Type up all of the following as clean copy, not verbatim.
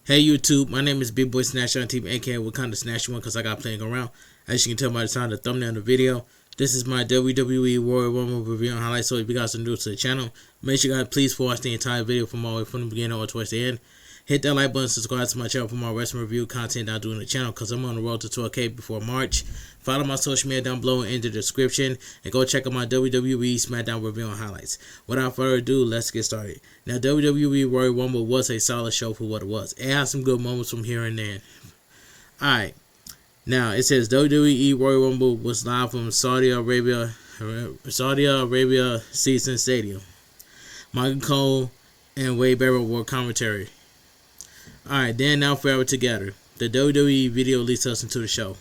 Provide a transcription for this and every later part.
Hey YouTube, my name is Big Boy Snatch on Team, aka Wakanda Snatch One, because I got playing around. As you can tell by the sound of the thumbnail of the video, this is my WWE Royal Rumble review and highlights. So if you guys are new to the channel, make sure you guys please watch the entire video from all the way from the beginning or towards the end. Hit that like button, subscribe to my channel for more wrestling review content that I do in the channel, because I'm on the road to 12K before March. Follow my social media down below in the description, and go check out my WWE SmackDown review and highlights. Without further ado, let's get started. Now, WWE Royal Rumble was a solid show for what it was. It had some good moments from here and there. Alright, now it says WWE Royal Rumble was live from Saudi Arabia Season Stadium. Michael Cole and Wade Barrett were commentary. Alright, then now forever together. The WWE video leads us into the show.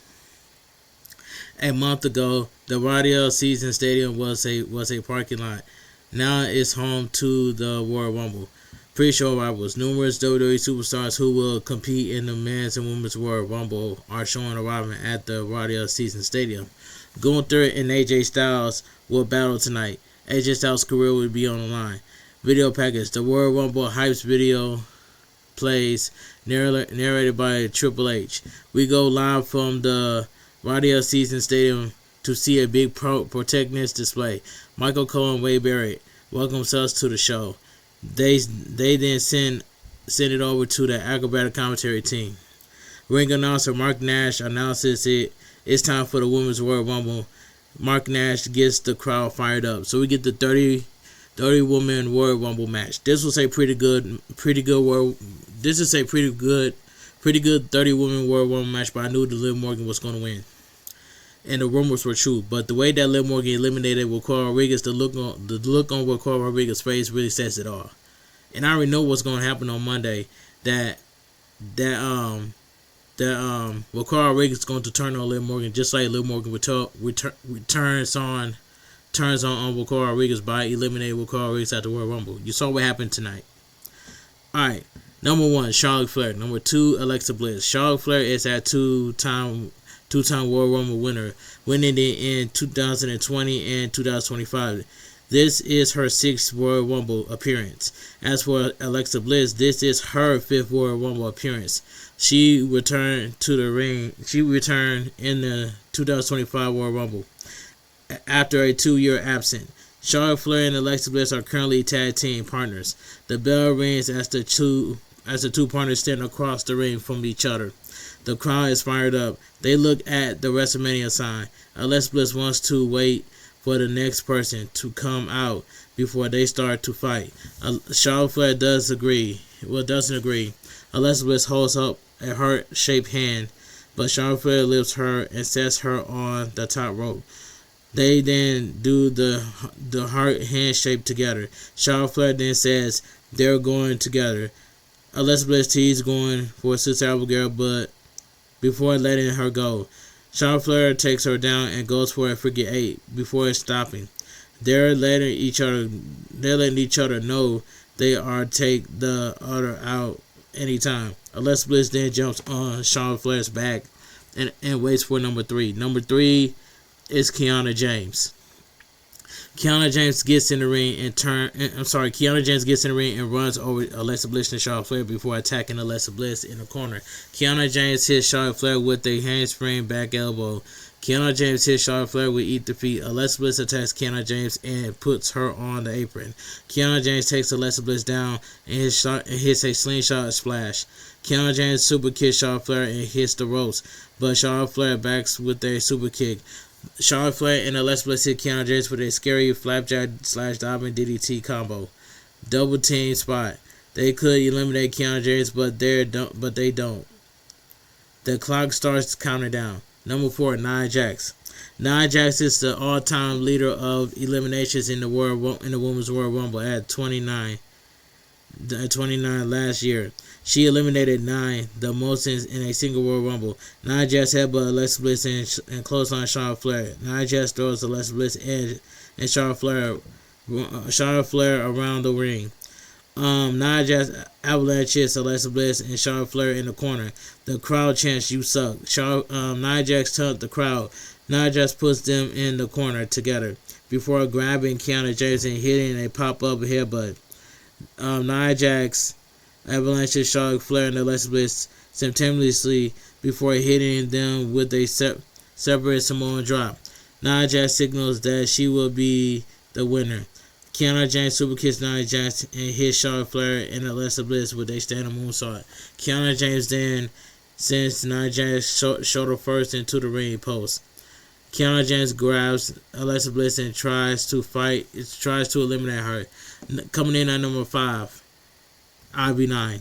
A month ago, the Radio Season Stadium was a parking lot. Now it's home to the Royal Rumble. Pre-show rivals, numerous WWE superstars who will compete in the men's and women's Royal Rumble are showing arriving at the Radio Season Stadium. Gunther and AJ Styles will battle tonight. AJ Styles' career will be on the line. Video package, the Royal Rumble hypes video plays, narrated by Triple H. We go live from the Radio Season Stadium to see a big protagonist display. Michael Cole and Wade Barrett welcomes us to the show. They then send it over to the acrobatic commentary team. Ring announcer Mark Nash announces it's time for the Women's Royal Rumble. Mark Nash gets the crowd fired up. So we get the 30 woman Royal Rumble match. This was a pretty good 30 woman Royal Rumble match, but I knew that Liv Morgan was going to win. And the rumors were true, but the way that Liv Morgan eliminated Raquel Rodriguez, the look on Raquel Rodriguez's face really says it all. And I already know what's going to happen on Monday. That Raquel Rodriguez is going to turn on Liv Morgan, just like Liv Morgan turns on Raquel Rodriguez by eliminating Raquel Rodriguez at the Royal Rumble. You saw what happened tonight. Alright, number 1, Charlotte Flair. Number 2, Alexa Bliss. Charlotte Flair is a two-time Royal Rumble winner, winning it in 2020 and 2025. This is her 6th Royal Rumble appearance. As for Alexa Bliss, this is her 5th Royal Rumble appearance. She returned to the ring. She returned in the 2025 Royal Rumble after a 2-year absence. Charlotte Flair and Alexa Bliss are currently tag team partners. The bell rings as the two partners stand across the ring from each other. The crowd is fired up. They look at the WrestleMania sign. Alexa Bliss wants to wait for the next person to come out before they start to fight. Charlotte Flair doesn't agree. Alexa Bliss holds up a heart-shaped hand, but Charlotte Flair lifts her and sets her on the top rope. They then do the heart handshake together. Charlotte Flair then says they're going together. Alexa Bliss teases going for Sister Abigail, but before letting her go, Charlotte Flair takes her down and goes for a figure 8 before stopping. They're letting each other know they are take the other out anytime. Alexa Bliss then jumps on Charlotte Flair's back and waits for number 3. Number 3 is Kiana James. Kiana James gets in the ring and runs over Alexa Bliss and Charlotte Flair before attacking Alexa Bliss in the corner. Kiana James hits Charlotte Flair with a handspring back elbow. Kiana James hits Charlotte Flair with eat defeat. Alexa Bliss attacks Kiana James and puts her on the apron. Kiana James takes Alexa Bliss down and hits a slingshot splash. Kiana James super kicks Charlotte Flair and hits the ropes, but Charlotte Flair backs with a super kick. Charlotte Flair and Alexa Bliss hit Kiana James with a scary flapjack/diving DDT combo. Double team spot. They could eliminate Kiana James, but they don't. The clock starts counting down. Number 4, Nia Jax. Nia Jax is the all-time leader of eliminations in the Women's Royal Rumble at 29 last year. She eliminated 9, the most in a single Royal Rumble. Nia Jax headbutt Alexa Bliss and clothesline Charlotte Flair. Nia Jax throws Alexa Bliss and Charlotte Flair around the ring. Nia Jax avalanches Alexa Bliss and Charlotte Flair in the corner. The crowd chants, "You suck." Nia Jax taunts the crowd. Nia Jax puts them in the corner together before grabbing Kiana James and hitting a pop-up headbutt. Nia Jax avalanches Charlotte Flair and Alexa Bliss simultaneously before hitting them with a separate Samoan drop. Nia Jax signals that she will be the winner. Kiana James superkicks Nia Jax and hits Charlotte Flair and Alexa Bliss with a standing moonsault. Kiana James then sends Nia Jax shoulder first into the ring post. Kiana James grabs Alexa Bliss and tries to eliminate her. Coming in at number 5, Ivy9.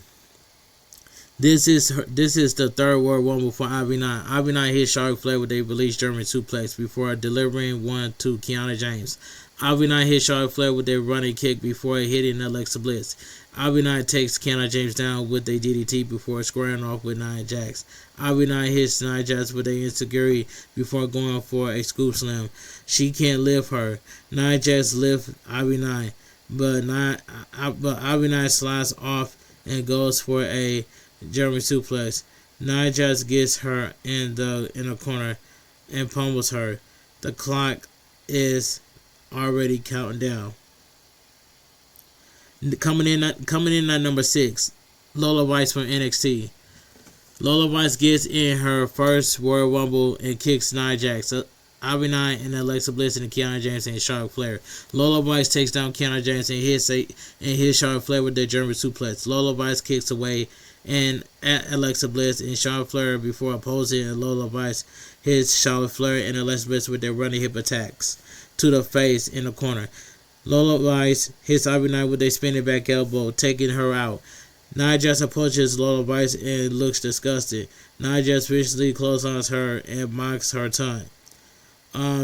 This is the third World Rumble for Ivy9. Ivy9 hit Charlotte Flair with a released German suplex before delivering one to Kiana James. Ivy9 hit Charlotte Flair with a running kick before hitting Alexa Bliss. Ivy9 takes Kiana James down with a DDT before squaring off with Nia Jax. Ivy9 hits Nia Jax with a insecurity before going for a scoop slam. She can't lift her. Nia Jax lifts Ivy9, but Ivy9 slides off and goes for a German suplex. Nia Jax gets her in the corner and pummels her. The clock is already counting down. Coming in at number 6, Lola Vice from NXT. Lola Vice gets in her first Royal Rumble and kicks Nia Jax, Ivy9 and Alexa Bliss and Kiana James and Charlotte Flair. Lola Vice takes down Kiana James and hits Charlotte Flair with their German suplex. Lola Vice kicks away and at Alexa Bliss and Charlotte Flair before opposing, and Lola Vice hits Charlotte Flair and Alexa Bliss with their running hip attacks to the face in the corner. Lola Vice hits Ivy9 with a spinning back elbow, taking her out. Nia Jax approaches Lola Vice and looks disgusted. Nia Jax viciously clotheslines her and mocks her tongue.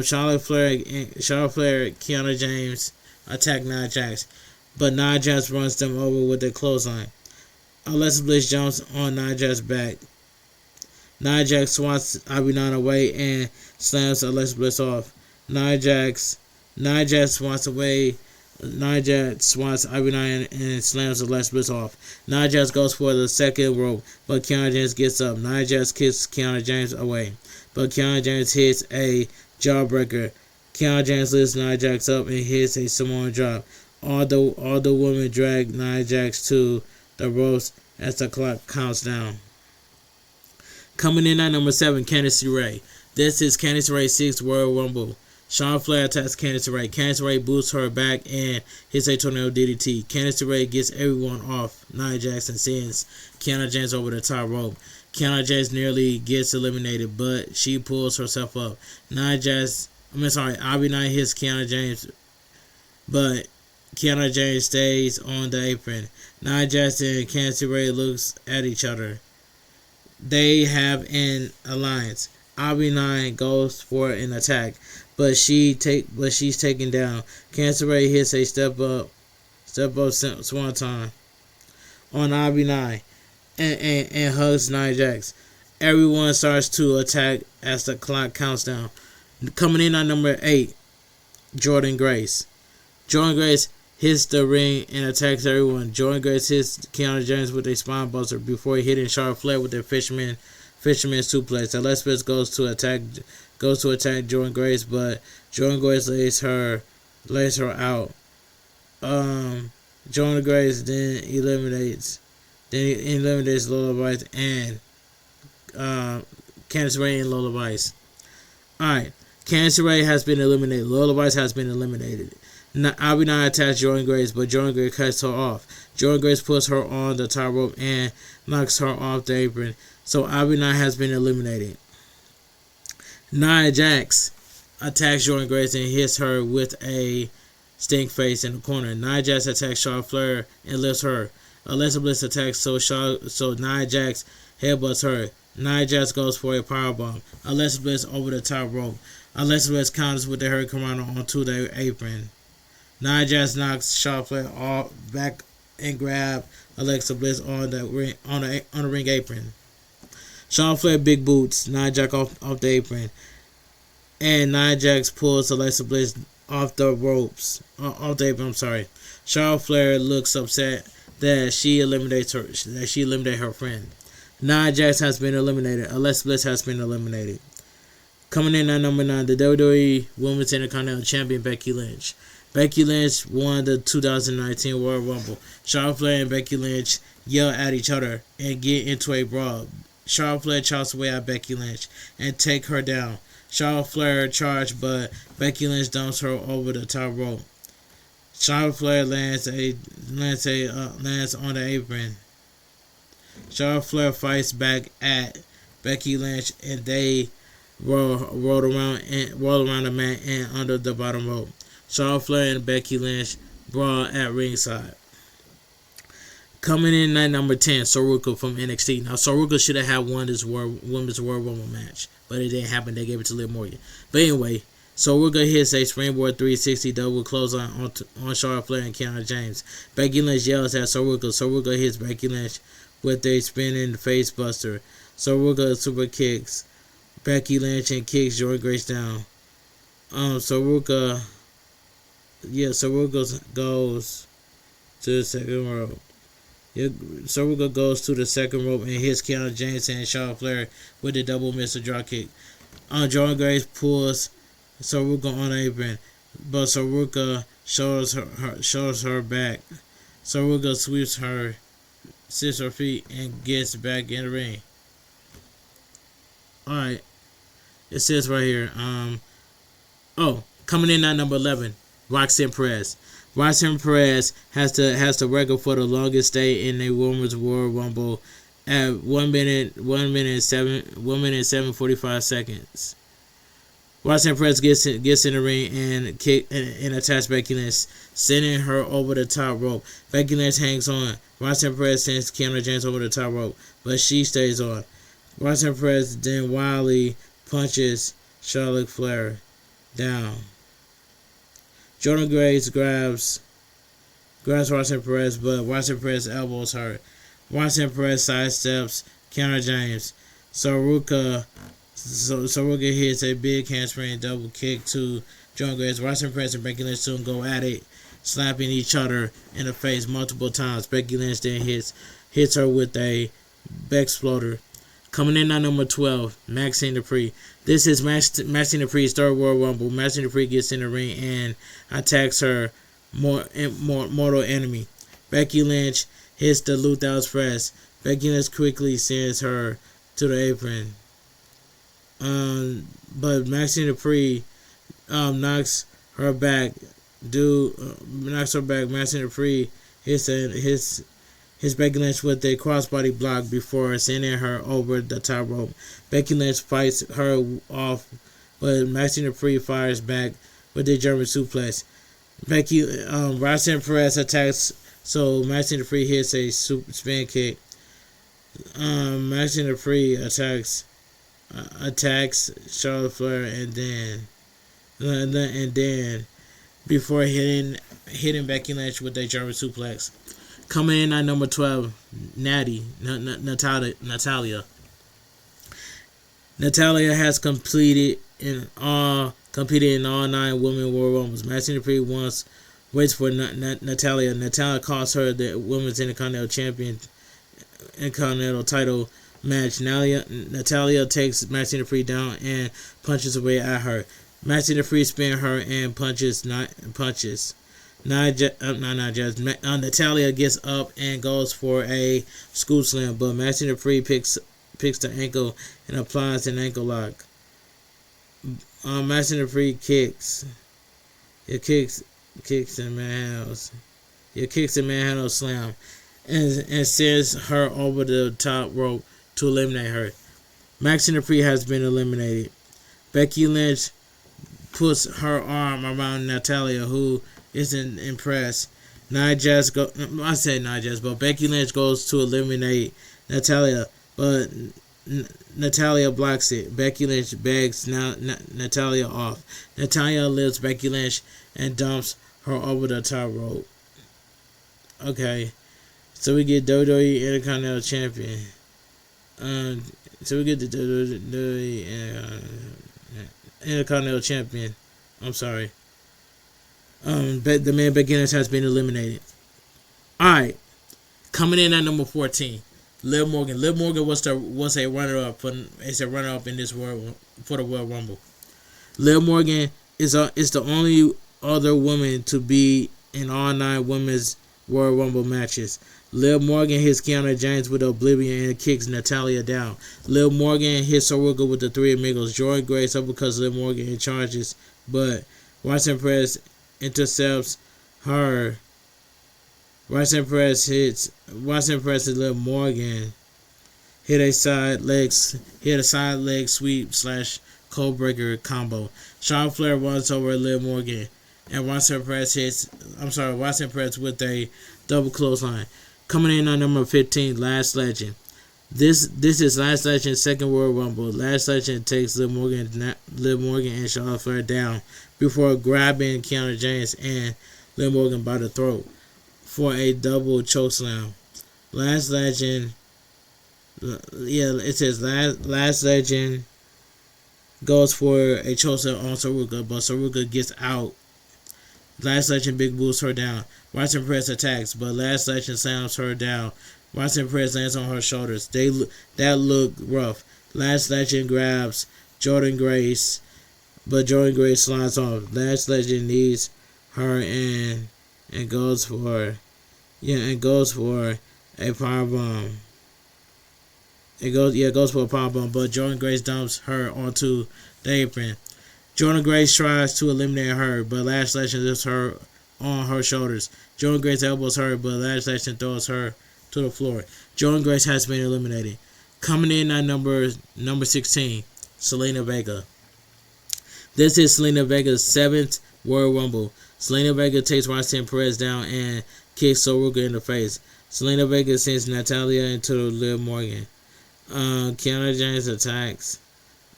Charlotte Flair, Kiana James attack Nia Jax, but Nia Jax runs them over with a clothesline. Alexa Bliss jumps on Nia Jax's back. Nia Jax swats Ivy9 away and slams Alexa Bliss off. Nia Jax swats Ivy9 and slams Alexa Bliss off. Nia Jax goes for the second rope, but Kiana James gets up. Nia Jax kicks Kiana James away, but Kiana James hits a jawbreaker. Kiana James lifts Nia Jax up and hits a Samoan drop. All the women drag Nia Jax to the ropes as the clock counts down. Coming in at number 7, Candice LeRae. This is Candice LeRae's 6th Royal Rumble. Charlotte Flair attacks Candice LeRae. Candice LeRae boosts her back and hits a tornado DDT. Candice LeRae gets everyone off Nia Jax and sends Kiana James over the top rope. Kiana James nearly gets eliminated, but she pulls herself up. Ivy9 hits Kiana James, but Kiana James stays on the apron. Nia Jax and Candice LeRae looks at each other. They have an alliance. Ivy9 goes for an attack, but she's taken down. Candice LeRae hits a step up swanton on Ivy9 and hugs Nia Jax. Everyone starts to attack as the clock counts down. Coming in at number 8, Jordynne Grace. Jordynne Grace hits the ring and attacks everyone. Jordynne Grace hits Kiana James with a spine buster before hitting Charlotte Flair with their fisherman suplex. Alexa Bliss goes to attack Jordynne Grace, but Jordynne Grace lays her out. Jordynne Grace then eliminates Lola Vice and Candice LeRae and Lola Vice. Alright, Candice LeRae has been eliminated. Lola Vice has been eliminated. Ivy9 attacks Jordynne Grace, but Jordynne Grace cuts her off. Jordynne Grace puts her on the top rope and knocks her off the apron. So Ivy9 has been eliminated. Nia Jax attacks Jordynne Grace and hits her with a stink face in the corner. Nia Jax attacks Charlotte Flair and lifts her. Alexa Bliss attacks, so Nia Jax headbutts her. Nia Jax goes for a powerbomb. Alexa Bliss over the top rope. Alexa Bliss counters with the Hurricane Rana onto the apron. Nia Jax knocks Charlotte Flair back and grabs Alexa Bliss on the ring apron. Charlotte Flair big boots Nia Jax off the apron, and Nia Jax pulls Alexa Bliss off the ropes. Off the apron. I'm sorry. Charlotte Flair looks upset that she eliminated her friend. Nia Jax has been eliminated. Alexa Bliss has been eliminated. Coming in at number 9, the WWE Women's Intercontinental Champion Becky Lynch. Becky Lynch won the 2019 Royal Rumble. Charlotte Flair and Becky Lynch yell at each other and get into a brawl. Charlotte Flair chops away at Becky Lynch and take her down. Charlotte Flair charged, but Becky Lynch dumps her over the top rope. Charlotte Flair lands on the apron. Charlotte Flair fights back at Becky Lynch, and they roll around the mat and under the bottom rope. Charlotte Flair and Becky Lynch brawl at ringside. Coming in at number 10, Saruka from NXT. Now, Saruka should have had won this Women's World Rumble match, but it didn't happen. They gave it to Liv Morgan. But anyway, Saruka hits a springboard 360 double clothesline on Charlotte Flair and Kiana James. Becky Lynch yells at Saruka. Saruka hits Becky Lynch with a spinning face buster. Saruka super kicks Becky Lynch and kicks Jordynne Grace down. Saruka goes to the second rope. Saruka goes to the second rope and hits Kiana James and Charlotte Flair with a double missile drop kick. Jordynne Grace pulls Saruka on the apron, but Saruka shows her back. Saruka sweeps her feet and gets back in the ring. Alright. It says right here, coming in at number 11, Roxanne Perez. Roxanne Perez has the record for the longest stay in a Women's World Rumble at 1 minute 7:45 seconds. Roxanne Perez gets in the ring and attacks Becky Lynch, sending her over the top rope. Becky Lynch hangs on. Roxanne Perez sends Kiana James over the top rope, but she stays on. Roxanne Perez then wildly punches Charlotte Flair down. Jordynne Grace grabs Roxanne Perez, but Roxanne Perez elbows her. Roxanne Perez sidesteps Kiana James. Saruka hits a big handspring double kick to Jordynne Grace. Roxanne Perez and Becky Lynch soon go at it, slapping each other in the face multiple times. Becky Lynch then hits her with a Bexploder. Coming in at number 12, Maxine Dupree. This is Maxine Dupree's third World Rumble. Maxine Dupree gets in the ring and attacks her mortal enemy. Becky Lynch hits the Luther Express. Becky Lynch quickly sends her to the apron. But Maxine Dupree knocks her back. Maxine Dupree hits Becky Lynch with a crossbody block before sending her over the top rope. Becky Lynch fights her off, but Maxine Dupree fires back with a German suplex. Roxanne Perez attacks, so Maxine Dupree hits a spin kick. Maxine Dupree attacks Charlotte Flair and then before hitting Becky Lynch with a German suplex. Coming in at number 12, Natalia. Natalia has competed in all 9 Women's World Rumbles. Maxine Dupree waits for Natalia. Natalia costs her the Women's Intercontinental title match. Natalia takes Maxine Dupree down and punches away at her. Maxine Dupree spins her and punches. Natalia gets up and goes for a scoop slam, but Maxine Dupree picks the ankle and applies an ankle lock. Maxine Dupree kicks in Manhandle slam and sends her over the top rope to eliminate her. Maxine Dupree has been eliminated. Becky Lynch puts her arm around Natalia, who isn't impressed. But Becky Lynch goes to eliminate Natalia, but Natalia blocks it. Becky Lynch begs Natalia off. Natalia lifts Becky Lynch and dumps her over the top rope. Okay, so we get WWE Intercontinental Champion. So we get the WWE Intercontinental Champion. I'm sorry. The man Becky Lynch has been eliminated. Alright. Coming in at number 14, Liv Morgan. Liv Morgan was a runner-up in this World for the World Rumble. Liv Morgan is the only other women to be in all 9 women's Royal Rumble matches. Liv Morgan hits Kiana James with Oblivion and kicks Natalia down. Liv Morgan hits Saruka with the 3 Amigos. Jordan Grace uppercuts Liv Morgan and charges, but Roxanne Perez intercepts her. Roxanne Perez hits Liv Morgan. Hit a side leg sweep / code breaker combo. Charlotte Flair runs over Liv Morgan, and Roxanne Perez with a double clothesline. Coming in on number 15, Last Legend. This is Last Legend's second Royal Rumble. Last Legend takes Liv Morgan and Charlotte Flair down before grabbing Kiana James and Liv Morgan by the throat for a double chokeslam. Last Legend. It says Last Legend goes for a chokeslam on Saruka, but Saruka gets out. Last Legend big boosts her down. Roxanne Perez attacks, but Last Legend slams her down. Roxanne Perez lands on her shoulders. That looked rough. Last Legend grabs Jordan Grace, but Jordan Grace slides off. Last Legend needs her and goes for a powerbomb. It goes for a powerbomb, but Jordan Grace dumps her onto the apron. Jordan Grace tries to eliminate her, but Last Legend lifts her on her shoulders. Jordan Grace elbows her, but Last Legend throws her to the floor. Jordan Grace has been eliminated. Coming in at number 16, Zelina Vega. This is Zelina Vega's 7th Royal Rumble. Zelina Vega takes Roxanne Perez down and kicks Saruka in the face. Zelina Vega sends Natalia into Liv Morgan. Kiana James attacks.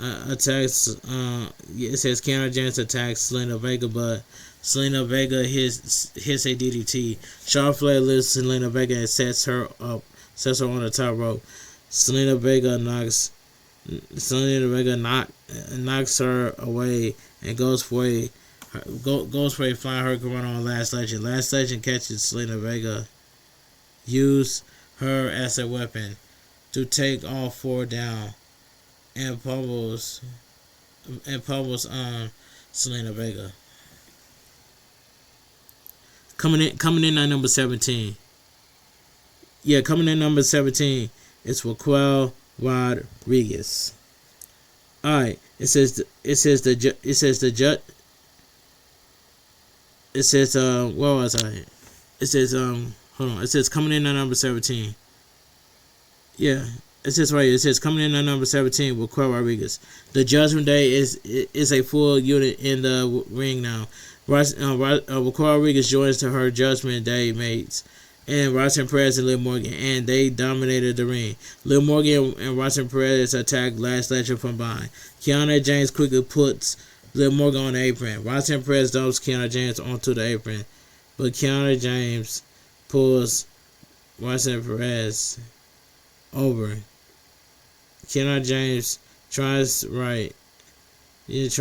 It says Kiana James attacks Zelina Vega, but Zelina Vega hits a DDT. Charlotte Flair lifts Zelina Vega and sets her on the top rope. Zelina Vega knocks her away and goes for a flying hurricane on Last Legend. Last Legend catches Zelina Vega, use her as a weapon to take all 4 down, and pummels Zelina Vega. Coming in at number 17. Coming in number 17 is Raquel Rodriguez. All right, it says where was I? It says hold on. It says coming in at number 17. Yeah, it says right here. It says coming in at number 17 with Raquel Rodriguez. The Judgment Day is a full unit in the ring now. Raquel Rodriguez joins to her Judgment Day mates and Roxanne Perez and Liv Morgan, and they dominated the ring. Liv Morgan and Roxanne Perez attacked Last Legend from behind. Kiana James quickly puts Liv Morgan on the apron. Roxanne Perez dumps Kiana James onto the apron, but Kiana James pulls Roxanne Perez over. Kiana James tries right. Liv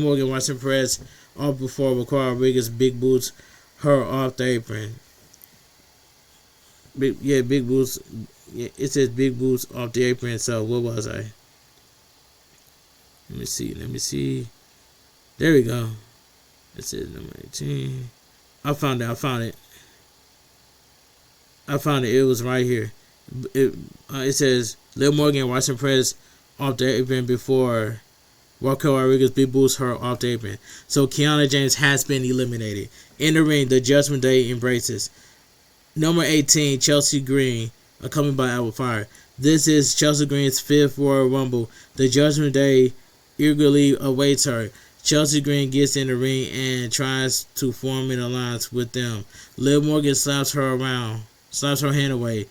Morgan, Roxanne Perez off before Raquel Rodriguez big boots her off the apron. Big boots. Yeah, it says big boots off the apron. So what was I? Let me see. There we go. It says number 18. I found it. It was right here. It says Liv Morgan and Roxanne Perez off the apron before Raquel Rodriguez big boosts her off the apron. So Kiana James has been eliminated. In the ring, the Judgment Day embraces. Number 18, Chelsea Green, accompanied by Alba Fire. This is Chelsea Green's 5th Royal Rumble. The Judgment Day eagerly awaits her. Chelsea Green gets in the ring and tries to form an alliance with them. Liv Morgan slaps her hand away.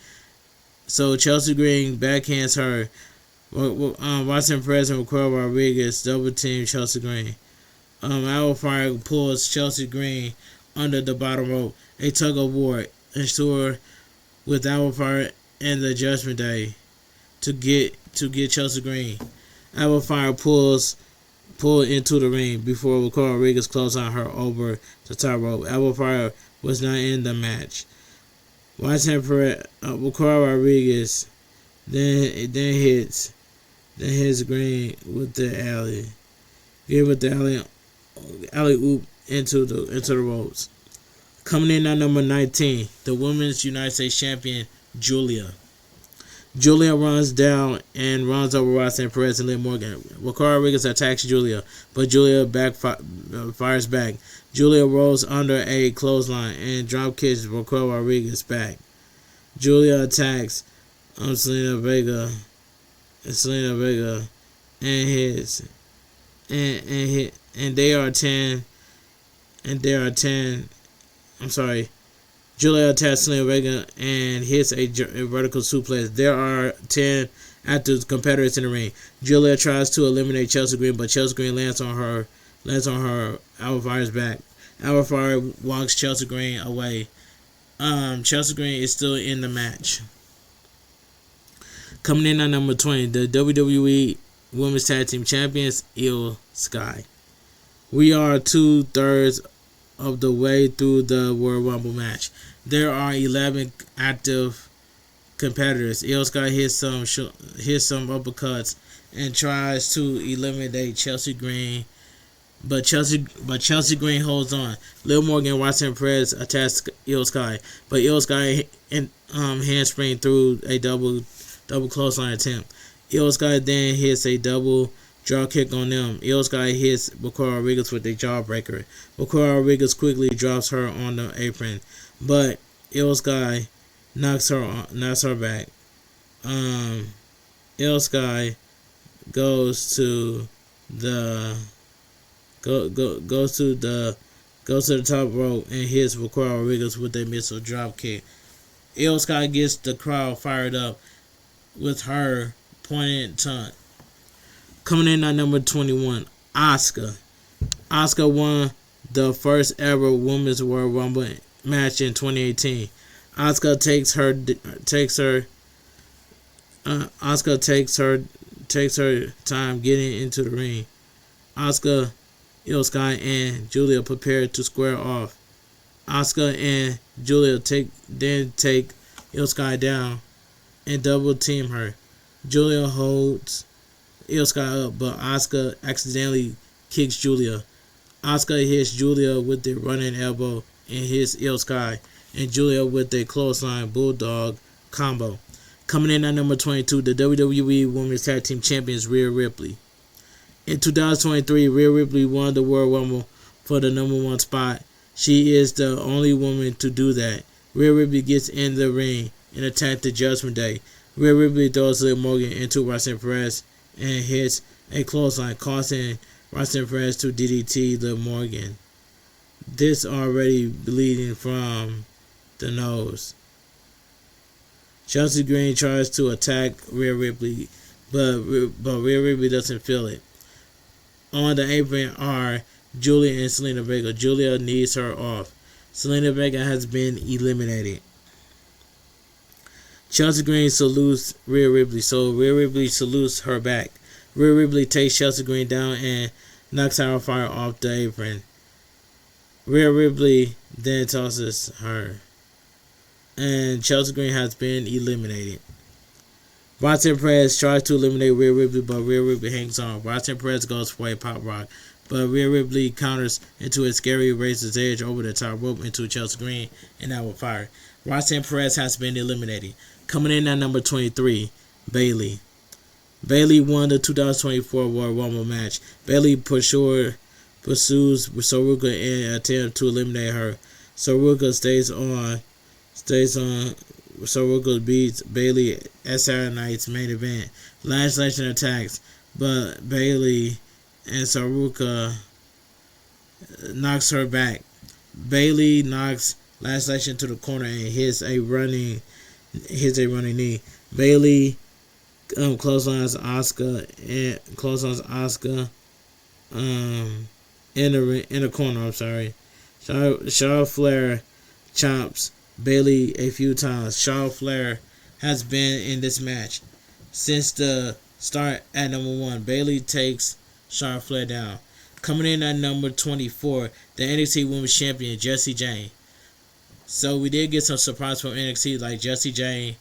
So Chelsea Green backhands her. Roxanne Perez and Raquel Rodriguez double team Chelsea Green. Alba Fire pulls Chelsea Green under the bottom rope. A tug of war ensues with Alba Fire and the Judgment Day to get Chelsea Green. Alba Fire pull into the ring before Raquel Rodriguez closes on her over the top rope. Alba Fire was not in the match. Roxanne Perez, Raquel Rodriguez then hits then hits Green with the alley. Green with the alley oop into the ropes. Coming in at number 19, the Women's United States Champion Julia. Julia runs down and runs over Roxanne Perez and Liv Morgan. Raquel Rodriguez attacks Julia, but Julia fires back. Julia rolls under a clothesline and drop kicks Raquel Rodriguez back. Julia attacks Selena Vega and hits and they are 10. I'm sorry. Julia attacks Selena Vega and hits a vertical suplex. There are 10 active competitors in the ring. Julia tries to eliminate Chelsea Green, but Chelsea Green lands on her. Alba Fire's back. Alba Fire walks Chelsea Green away. Chelsea Green is still in the match. Coming in at number 20, the WWE Women's Tag Team Champions, Io Sky. We are 2/3 of the way through the Royal Rumble match. There are 11 active competitors. Io Sky hits some uppercuts and tries to eliminate Chelsea Green, but Chelsea Green holds on. Liv Morgan and Roxanne Perez attacks Io Sky, but Io Sky handspring through a double clothesline attempt. Io Sky then hits a double drop kick on them. Io Sky hits Raquel Rodriguez with a jawbreaker. Raquel Rodriguez quickly drops her on the apron, but Io Sky knocks her back. Io Sky goes to the top rope and hits Raquel Rodriguez with a missile drop kick. Io Sky gets the crowd fired up with her pointed taunt. Coming in at number 21, Asuka. Asuka won the first ever Women's Royal Rumble match in 2018. Asuka takes her time getting into the ring. Asuka, Io Sky, and Julia prepare to square off. Asuka and Julia take Io Sky down and double team her. Julia holds Io Sky up, but Asuka accidentally kicks Julia. Asuka hits Julia with the running elbow and hits Io Sky and Julia with a clothesline bulldog combo. Coming in at number 22, the WWE Women's Tag Team Champions Rhea Ripley. In 2023, Rhea Ripley won the Royal Rumble for the number 1 spot. She is the only woman to do that. Rhea Ripley gets in the ring and attacks the Judgment Day. Rhea Ripley throws Liv Morgan into Roxanne Perez and hits a clothesline, causing Roxanne Perez to DDT Liv Morgan. This already bleeding from the nose. Chelsea Green tries to attack Rhea Ripley, but Rhea Ripley doesn't feel it. On the apron are Julia and Selena Vega. Julia needs her off. Selena Vega has been eliminated. Chelsea Green salutes Rhea Ripley, so Rhea Ripley salutes her back. Rhea Ripley takes Chelsea Green down and knocks Alba Fire off the apron. Rhea Ripley then tosses her, and Chelsea Green has been eliminated. Roxanne Perez tries to eliminate Rhea Ripley, but Rhea Ripley hangs on. Roxanne Perez goes for a pop rock, but Rhea Ripley counters into a scary razor's edge over the top rope into Chelsea Green and Alba Fire. Roxanne Perez has been eliminated. Coming in at number 23, Bayley. Bayley won the 2024 Royal Rumble match. Bayley pursues Saruka in an attempt to eliminate her. Saruka stays on. Saruka beats Bayley at Saturday night's main event. Lash Legend attacks, but Bayley and Saruka knocks her back. Bayley knocks Lash Legend to the corner and hits a running knee. Bayley clotheslines Asuka in the corner. I'm sorry. Charlotte Flair chops Bayley a few times. Charlotte Flair has been in this match since the start at number 1. Bayley takes Charlotte Flair down. Coming in at number 24, the NXT Women's Champion Jessie Jane. So we did get some surprise from NXT, like Jessie Jane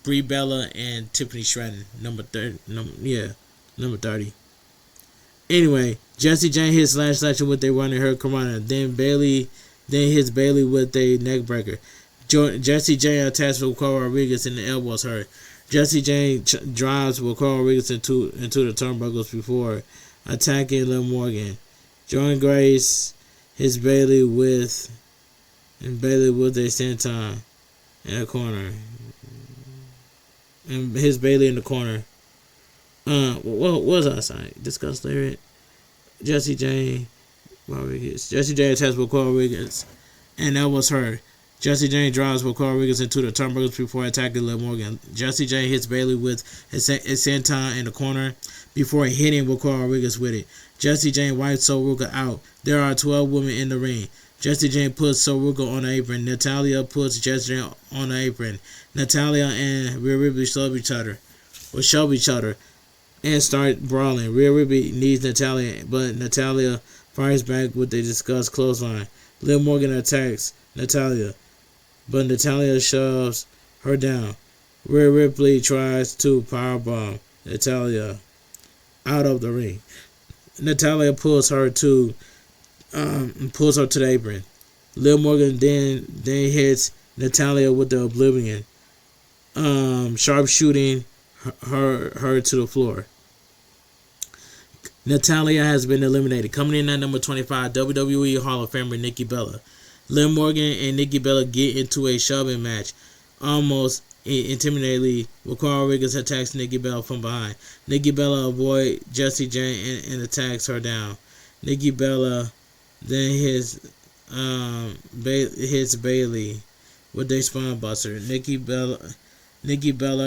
Brie Bella and Tiffany Stratton. Number 30. Anyway, Jesse Jane hits last action with a running hurricanrana. Then hits Bailey with a neck breaker. Jesse Jane attacks Raquel Rodriguez and the elbows her. Jesse Jane drives Raquel Rodriguez into the turnbuckles before attacking Liv Morgan. Jordan Grace hits Bailey with a senton in the corner. And hits Bailey in the corner. What was I saying? Discuss later. Jesse Jane attacks Raquel Rodriguez, and that was her. Jesse Jane drives Raquel Rodriguez into the turnbuckles before attacking Liv Morgan. Jesse Jane hits Bailey with a senton in the corner before hitting Raquel Rodriguez with it. Jesse Jane wipes Soruka out. There are 12 women in the ring. Jesse Jane puts Soruka on the apron. Natalia puts Jesse Jane on the apron. Natalia and Rhea Ripley shove each other, and start brawling. Rhea Ripley needs Natalia, but Natalia fires back with a disgust clothesline. Liv Morgan attacks Natalia, but Natalia shoves her down. Rhea Ripley tries to powerbomb Natalia out of the ring. Natalia pulls her to the apron. Liv Morgan then hits Natalia with the Oblivion, sharpshooting her to the floor. Natalia has been eliminated. Coming in at number 25, WWE Hall of Famer Nikki Bella. Liv Morgan and Nikki Bella get into a shoving match. Almost intimidatingly, Raquel Rodriguez attacks Nikki Bella from behind. Nikki Bella avoids Jesse Jane and attacks her down. Nikki Bella then hits Bailey with a spine buster. Nikki Bella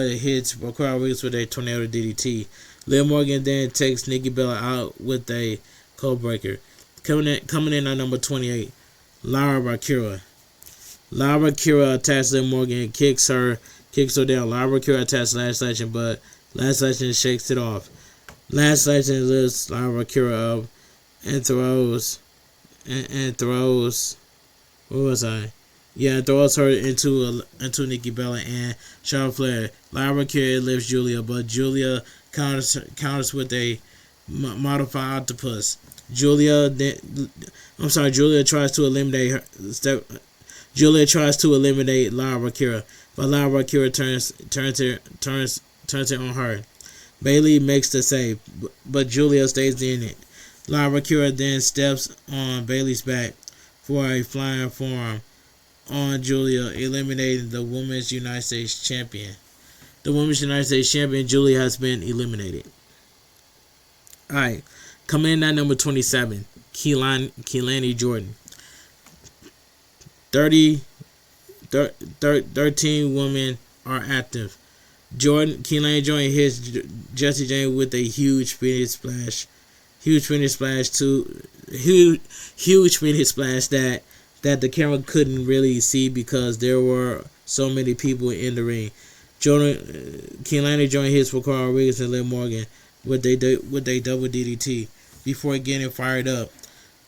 hits Raquel Rodriguez with a tornado DDT. Liv Morgan then takes Nikki Bella out with a code breaker. Coming in at number 28, Lara Bakura. Lara Bakura attacks Liv Morgan and kicks her down. Lara Bakura attacks Last Action, but Last Action shakes it off. Last Action lifts Lara Bakura up and throws throws her into Nikki Bella and Charlotte Flair. Lara Bakura lifts Julia, but Julia counters with a modified octopus. Julia tries to eliminate Lara Bakura, but Lara Bakura turns it on her. Bailey makes the save, but Julia stays in it. Lara Bakura then steps on Bailey's back for a flying forearm on Julia, eliminating the Women's United States Champion. The Women's United States Champion, Julia, has been eliminated. Alright, coming in at number 27, Keilani Jordan. 13 women are active. Keilani Jordan hits Jesse Jane with a huge finish splash that the camera couldn't really see because there were so many people in the ring. Keilani Jordan hits Raquel Rodriguez and Liv Morgan with a double DDT before getting fired up.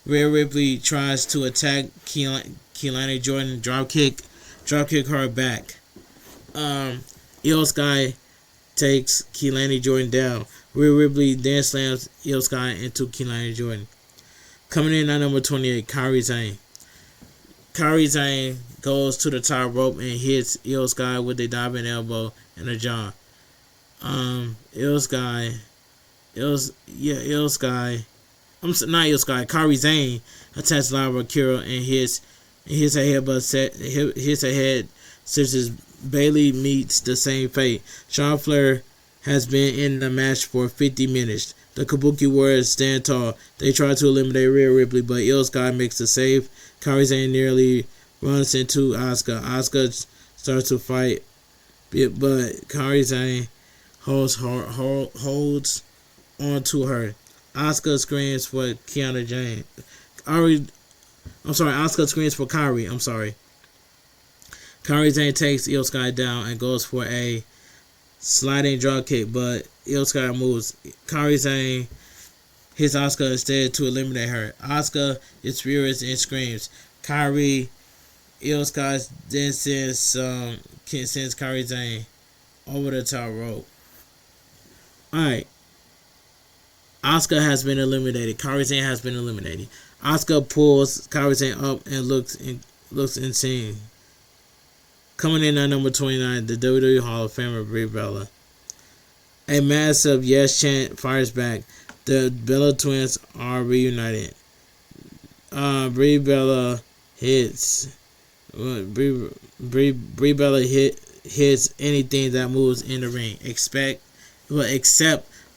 Rhea Ripley tries to attack Keilani Jordan, dropkick her back. Io Sky takes Keilani Jordan down. Rhea Ripley then slams Io Sky into Keilani Jordan. Coming in at number 28, Kairi Sane. Kairi Sane goes to the top rope and hits Io Sky with a diving elbow and a jaw. Kairi Sane attacks Lara Bakura and hits a head such as Bailey meets the same fate. Charlotte Flair has been in the match for 50 minutes. The Kabuki Warriors stand tall. They try to eliminate Rhea Ripley, but Io Sky makes the save. Kairi Sane nearly runs into Asuka. Asuka starts to fight, but Kairi Sane holds on to her. Asuka screams for Asuka screams for Kairi. Kairi Sane takes Io Sky down and goes for a sliding drop kick, but Io Sky moves. Kairi Sane hits Asuka instead to eliminate her. Asuka is furious and screams. Io Sky then sends Kairi Sane over the top rope. Alright. Asuka has been eliminated. Kairi Sane has been eliminated. Asuka pulls Kairi Sane up and looks insane. Coming in at number 29, the WWE Hall of Famer Brie Bella. A massive yes chant fires back. The Bella twins are reunited. Brie Bella hits. Brie Bella hits anything that moves in the ring, except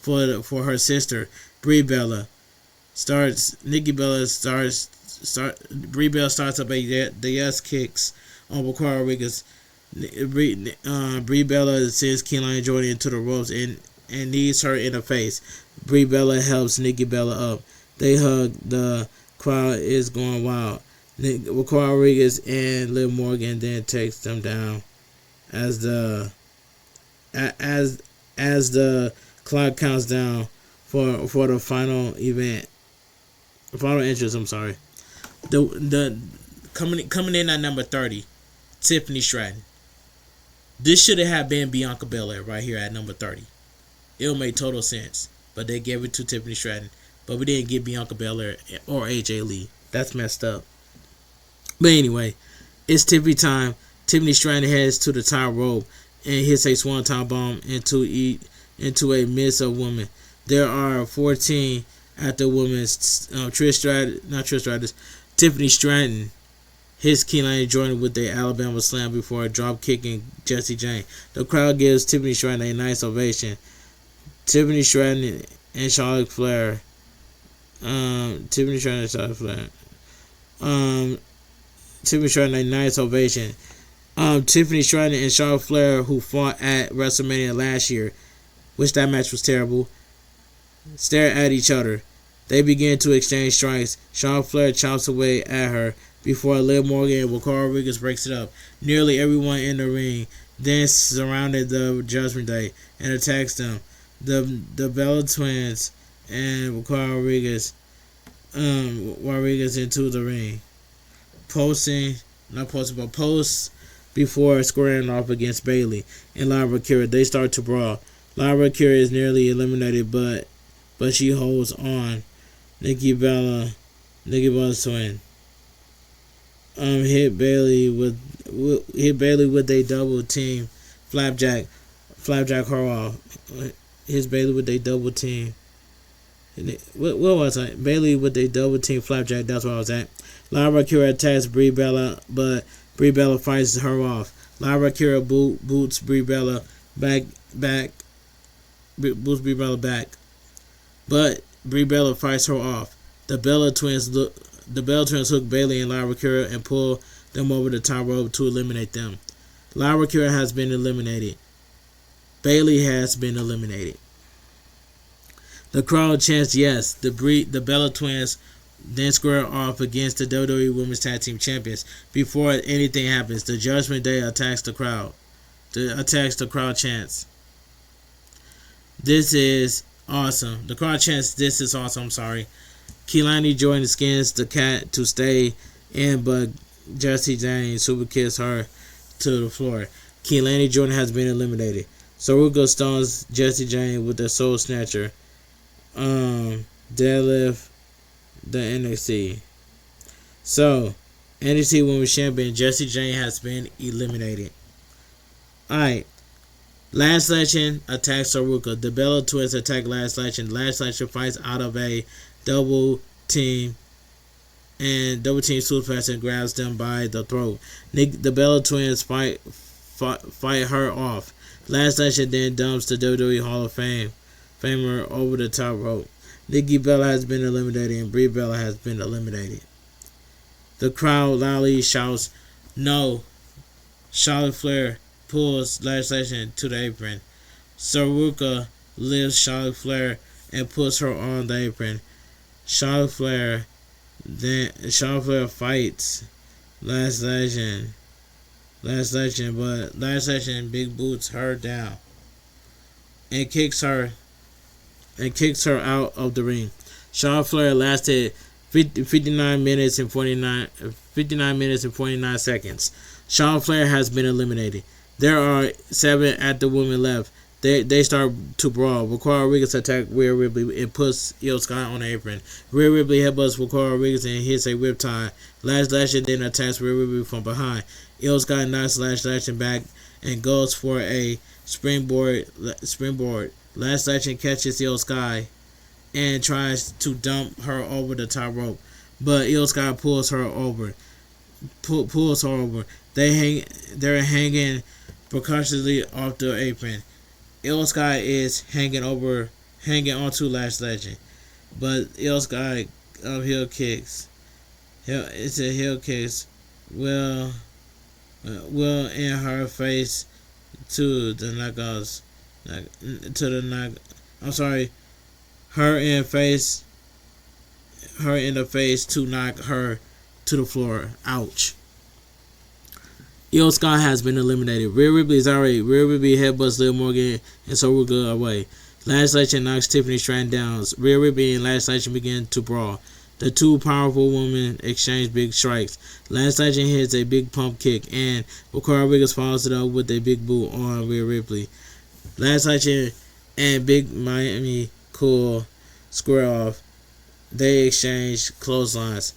for her sister Brie Bella. Brie Bella starts up the yes kicks on Bakara Rodriguez. Brie Bella sends Keelan Jordan into the ropes and knees her in the face. Brie Bella helps Nikki Bella up. They hug. The crowd is going wild. Bakara Rodriguez and Liv Morgan then takes them down as the clock counts down for the final event. Final entrance. I'm sorry. The coming in at number 30, Tiffany Stratton. This should have been Bianca Belair right here at number 30. It would make total sense, but they gave it to Tiffany Stratton. But we didn't get Bianca Belair or AJ Lee. That's messed up. But anyway, it's Tiffany time. Tiffany Stratton heads to the top rope and hits a swanton bomb into a mist of women. There are 14 at the women's. Tiffany Stratton hits Keelan Jordan with the Alabama slam before drop kicking Jessie Jane. The crowd gives Tiffany Stratton a nice ovation. Tiffany Stratton and Charlotte Flair. Tiffany Stratton a nice ovation. Tiffany Stratton and Charlotte Flair, who fought at WrestleMania last year, which that match was terrible, stare at each other. They begin to exchange strikes. Charlotte Flair chops away at her before Liv Morgan and Bakara Rodriguez breaks it up. Nearly everyone in the ring then surrounded the Judgment Day and attacks them. The Bella twins and Bakara Rodriguez into the ring. Posts before squaring off against Bayley and Lyra Kira. They start to brawl. Lyra Kira is nearly eliminated, but she holds on. Nikki Bella's twin hit Bayley with a double team flapjack her off. Hits Bayley with a double team. What was I? Bayley with a double team flapjack. That's where I was at. Lyra Kira attacks Brie Bella, but Brie Bella fights her off. Lyra Kira boots Brie Bella back. Boots Brie Bella back, but Brie Bella fights her off. The Bella twins hook Bayley and Lyra Kira and pull them over the top rope to eliminate them. Lyra Kira has been eliminated. Bayley has been eliminated. The crowd chants yes. The Bella twins then square off against the WWE Women's Tag Team Champions. Before anything happens, the Judgment Day attacks the crowd. The crowd chants, "This is awesome." The crowd chants, "This is awesome." I'm sorry. Keelan Jordan skins the cat to stay in, but Jessie Jane super kicks her to the floor. Keelan Jordan has been eliminated. Saruka stones Jessie Jane with the Soul Snatcher. Deadlift the NXT. So, NXT Women's Champion Jessie Jane has been eliminated. Alright. Last Legend attacks Saruka. The Bella twins attack Last Legend. Last Legend fights out of a double team suplex and grabs them by the throat. The Bella twins fight her off. Last Legend then dumps the WWE Hall of Famer over the top rope. Nikki Bella has been eliminated and Brie Bella has been eliminated. The crowd loudly shouts, "No!" Charlotte Flair pulls Last Legend to the apron. Saruka lifts Charlotte Flair and puts her on the apron. Charlotte Flair fights Last Legend, but Last Legend big boots her down and kicks her out of the ring. Charlotte Flair lasted 59 minutes and 49 seconds. Charlotte Flair has been eliminated. There are 7 active women left. They start to brawl. Raquel Rodriguez attacks Rhea Ripley and puts Io Sky on the apron. Rhea Ripley headbutts Raquel Rodriguez and hits a riptide. Lash then attacks Rhea Ripley from behind. Io Sky knocks Lash back and goes for a springboard. Lash catches Io Sky and tries to dump her over the top rope, but Io Sky pulls her over. They're hanging precautiously off the apron. Io Sky is hanging onto Lash Legend, but Io Sky heel kicks. It's a heel kicks. Will in her face to the knockouts. I'm sorry. Her in the face to knock her to the floor. Ouch. Io Sky has been eliminated. Rhea Ripley headbutts Liv Morgan and Saruka away. Lash Legend knocks Tiffany Stratton down. Rhea Ripley and Lash Legend begin to brawl. The two powerful women exchange big strikes. Lash Legend hits a big pump kick, and Raquel Rodriguez follows it up with a big boot on Rhea Ripley. Lash Legend and Big Miami Cool square off. They exchange clotheslines,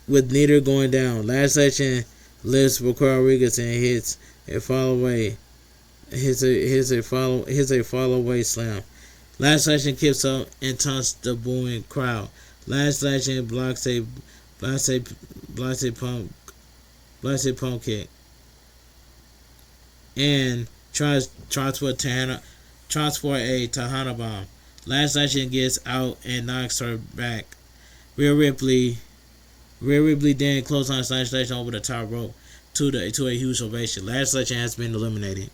with neither going down. Lash Legend lifts Raquel Rodriguez and hits a follow away slam. Lash Legend kicks up and taunts the booing crowd. Lash Legend blocks a pump kick and tries for a Tahana bomb. Lash Legend gets out and knocks her back. Rhea Ripley then clotheslines Lash Legend over the top rope to a huge ovation. Lash Legend has been eliminated.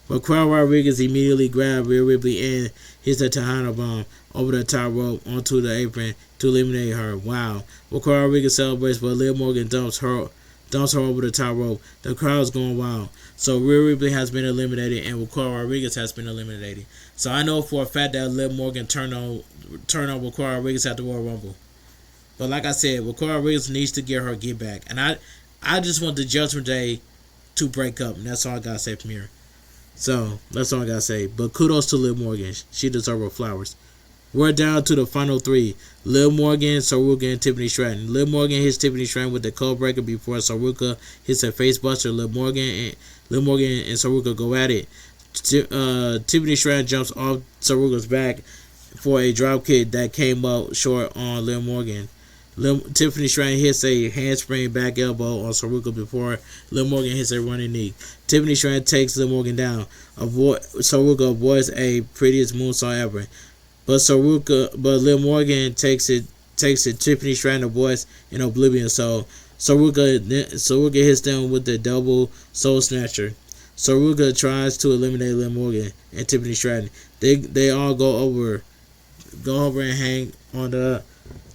Raquel Rodriguez immediately grabbed Rhea Ripley and hits a Tahana bomb over the top rope onto the apron to eliminate her. Wow. Raquel Rodriguez celebrates, but Liv Morgan dumps her over the top rope. The crowd's going wild. So Rhea Ripley has been eliminated and Raquel Rodriguez has been eliminated. So I know for a fact that Liv Morgan turned on Raquel Rodriguez at the Royal Rumble. But like I said, Raquel Rodriguez needs to get her get back. And I just want the Judgment Day to break up. And that's all I got to say from here. So that's all I got to say. But kudos to Liv Morgan. She deserves her flowers. We're down to the final 3. Liv Morgan, Saruka, and Tiffany Stratton. Liv Morgan hits Tiffany Stratton with the code breaker before Saruka hits a face buster. Liv Morgan and Saruka go at it. Tiffany Stratton jumps off Saruka's back for a drop kick that came up short on Liv Morgan. Tiffany Stratton hits a handspring back elbow on Saruka before Liv Morgan hits a running knee. Tiffany Stratton takes Liv Morgan down. Saruka avoids a prettiest moonsault ever. But Liv Morgan takes it. Tiffany Stratton avoids in oblivion. So Saruka hits them with the double soul snatcher. Saruka tries to eliminate Liv Morgan and Tiffany Stratton. They all go over and hang on the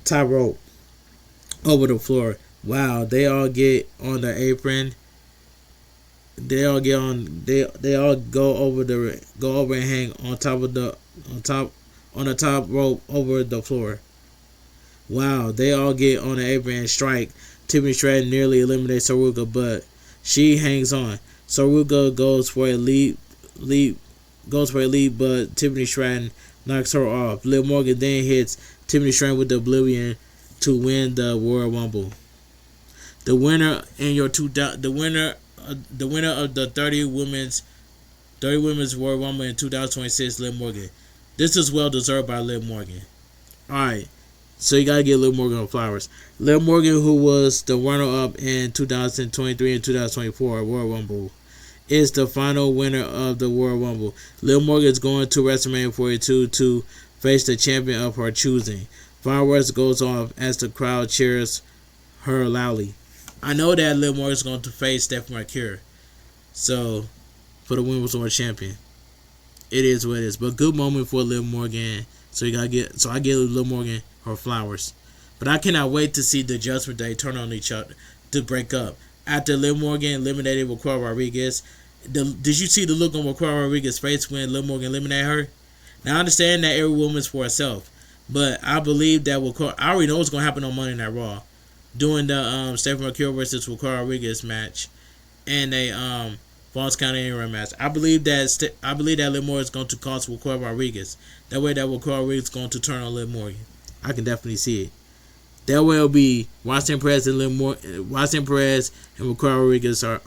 top rope over the floor. Wow, they all get on the apron. They all go over and hang on the top rope over the floor. Wow, they all get on the apron and strike. Tiffany Stratton nearly eliminates Saruka, but she hangs on. Saruka goes for a leap, but Tiffany Stratton knocks her off. Liv Morgan then hits Tiffany Stratton with the Oblivion to win the Royal Rumble. The winner of the 30 women's Royal Rumble in 2026, Liv Morgan. This is well deserved by Liv Morgan. Alright, so you gotta give Liv Morgan flowers. Liv Morgan, who was the runner-up in 2023 and 2024 Royal Rumble, is the final winner of the Royal Rumble. Liv Morgan is going to WrestleMania 42 to face the champion of her choosing. Fireworks goes off as the crowd cheers her loudly. I know that Liv Morgan is going to face Stephanie McCure, so for the Women's World Champion. It is what it is, but good moment for Liv Morgan. So I give Liv Morgan her flowers. But I cannot wait to see the Judgment Day turn on each other to break up. After Liv Morgan eliminated Raquel Rodriguez, did you see the look on Raquel Rodriguez's face when Liv Morgan eliminated her? Now I understand that every woman's for herself, but I believe that I already know what's going to happen on Monday Night Raw, doing the Stephanie McCure versus Raquel Rodriguez match, and a false count anywhere match. I believe that Liv Morgan is going to cost Raquel Rodriguez. That way, that Raquel Rodriguez is going to turn on Liv Morgan. I can definitely see it. That way, it'll be Roxanne Perez and Raquel Rodriguez are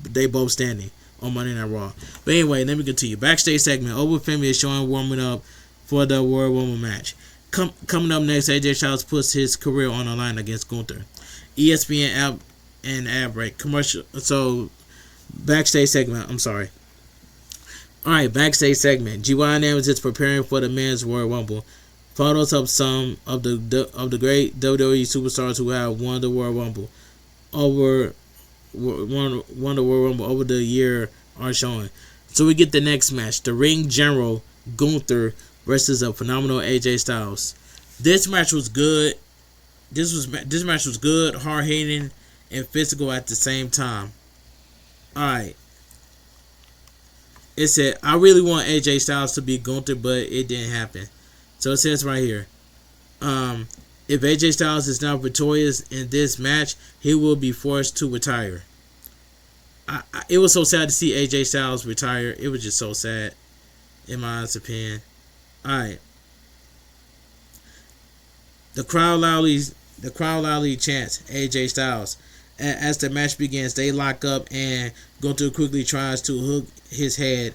they both standing on Monday Night Raw. But anyway, let me continue. Backstage segment. Oprah Femi is showing warming up for the Royal Rumble match. Coming up next, AJ Styles puts his career on the line against Gunther. ESPN app and ad break. Commercial. So, backstage segment. I'm sorry. Alright, backstage segment. GY is preparing for the men's Royal Rumble. Photos of some of the great WWE superstars who have won the Royal Rumble over the year are showing. So we get the next match. The Ring General Gunther versus a phenomenal AJ Styles. This match was good. This match was good, hard hitting, and physical at the same time. Alright. It said, I really want AJ Styles to beat Gunther, but it didn't happen. So it says right here, if AJ Styles is now victorious in this match, he will be forced to retire. It was so sad to see AJ Styles retire. It was just so sad, in my honest opinion. Alright. The crowd loudly chants AJ Styles. As the match begins, they lock up and Gunther quickly tries to hook his head.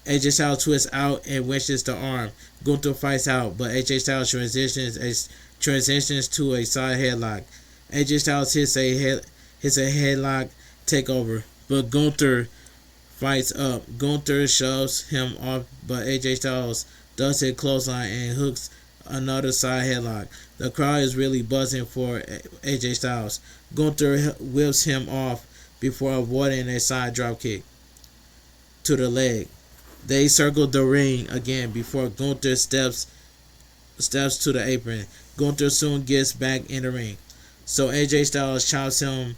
AJ Styles twists out and winches the arm. Gunther fights out, but AJ Styles transitions to a side headlock. AJ Styles hits a headlock takeover, but Gunther fights up. Gunther shoves him off, but AJ Styles does hit clothesline and hooks another side headlock. The crowd is really buzzing for AJ Styles. Gunther whips him off before avoiding a side dropkick to the leg. They circle the ring again before Gunther steps to the apron. Gunther soon gets back in the ring, so AJ Styles chops him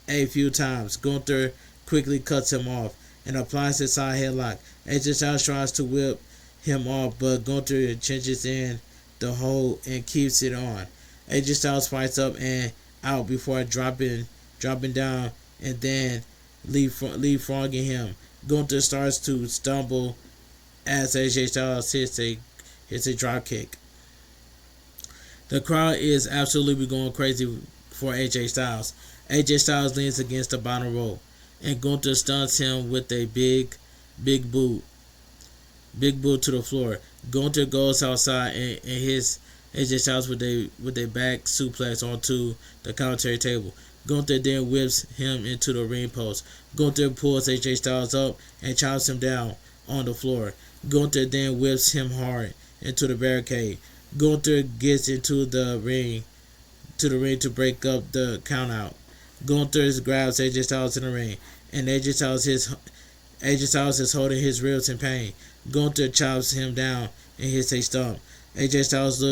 a few times. Gunther quickly cuts him off and applies his side headlock. AJ Styles tries to whip him off, but Gunther cinches in the hold and keeps it on. AJ Styles fights up and out before dropping down and then leapfrogging him. Gunther starts to stumble as AJ Styles hits a drop kick. The crowd is absolutely going crazy for AJ Styles. AJ Styles leans against the bottom rope, and Gunther stuns him with a big boot to the floor. Gunther goes outside and hits AJ Styles with a back suplex onto the commentary table. Gunther then whips him into the ring post. Gunther pulls AJ Styles up and chops him down on the floor. Gunther then whips him hard into the barricade. Gunther gets into the ring to break up the countout. Gunther grabs AJ Styles in the ring, and AJ Styles is holding his ribs in pain. Gunther chops him down and hits a stomp. AJ Styles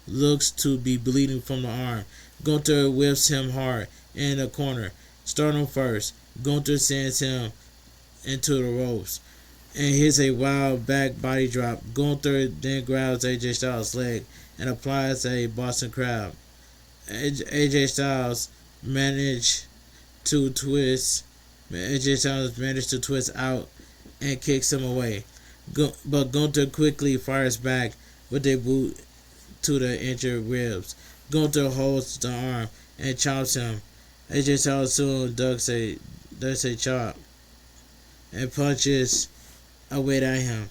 looks to be bleeding from the arm. Gunther whips him hard in the corner. Sternum first. Gunther sends him into the ropes and hits a wild back body drop. Gunther then grabs AJ Styles' leg and applies a Boston Crab. AJ Styles managed to twist out and kicks him away. But Gunther quickly fires back with a boot to the injured ribs. Gunther holds the arm and chops him. AJ Styles soon ducks a chop and punches away at him.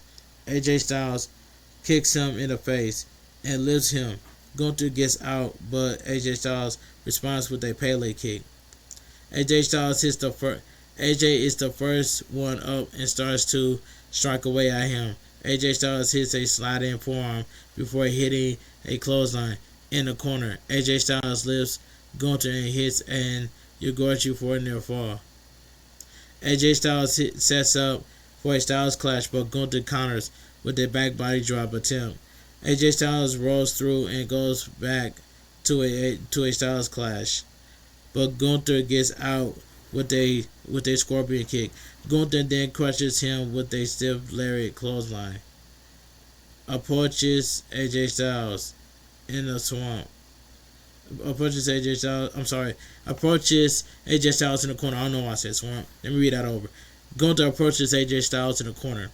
AJ Styles kicks him in the face and lifts him. Gunther gets out, but AJ Styles responds with a Pele kick. AJ Styles hits the first. AJ is the first one up and starts to strike away at him. AJ Styles hits a sliding forearm before hitting a clothesline in the corner. AJ Styles lifts Gunther and hits an Yogurchi for a near fall. AJ Styles sets up for a Styles clash, but Gunther counters with a back body drop attempt. AJ Styles rolls through and goes back to a Styles clash, but Gunther gets out with a scorpion kick. Gunther then crushes him with a stiff lariat clothesline. Approaches AJ Styles in the swamp. approaches AJ Styles. I'm sorry, approaches AJ Styles in the corner. I don't know why I said swamp. Let me read that over. Gunther approaches AJ Styles in the corner.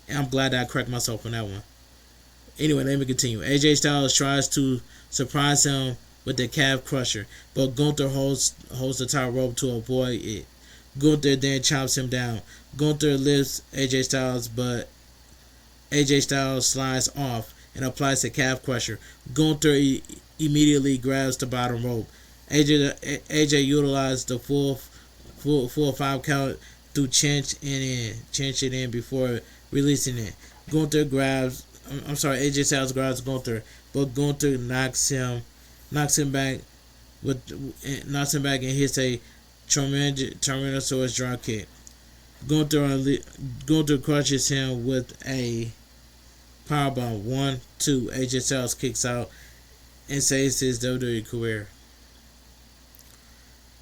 And I'm glad that I correct myself on that one. Anyway, let me continue. AJ Styles tries to surprise him with the calf crusher, but Gunther holds the top rope to avoid it. Gunther then chops him down. Gunther lifts AJ Styles, but AJ Styles slides off and applies the calf crusher. Gunther immediately grabs the bottom rope. AJ utilized the full 5 count to cinch it in before releasing it. AJ Styles grabs Gunther, but Gunther knocks him back and hits a tremendous drop kick. Gunther crushes him with a powerbomb. 1, 2. AJ Styles kicks out and saves his WWE career.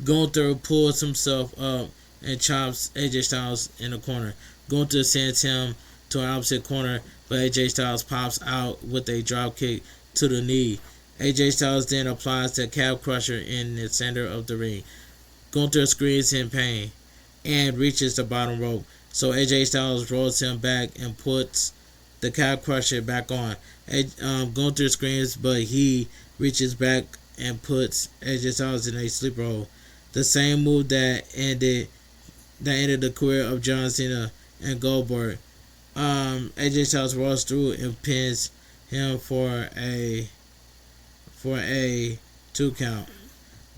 Gunther pulls himself up and chops AJ Styles in the corner. Gunther sends him to an opposite corner, but AJ Styles pops out with a drop kick to the knee. AJ Styles then applies the calf crusher in the center of the ring. Gunther screams in pain and reaches the bottom rope, so AJ Styles rolls him back and puts the calf crusher back on. Gunther screams, but he reaches back and puts AJ Styles in a sleeper hold. The same move that ended the career of John Cena and Goldberg. AJ Styles rolls through and pins him for a 2 count.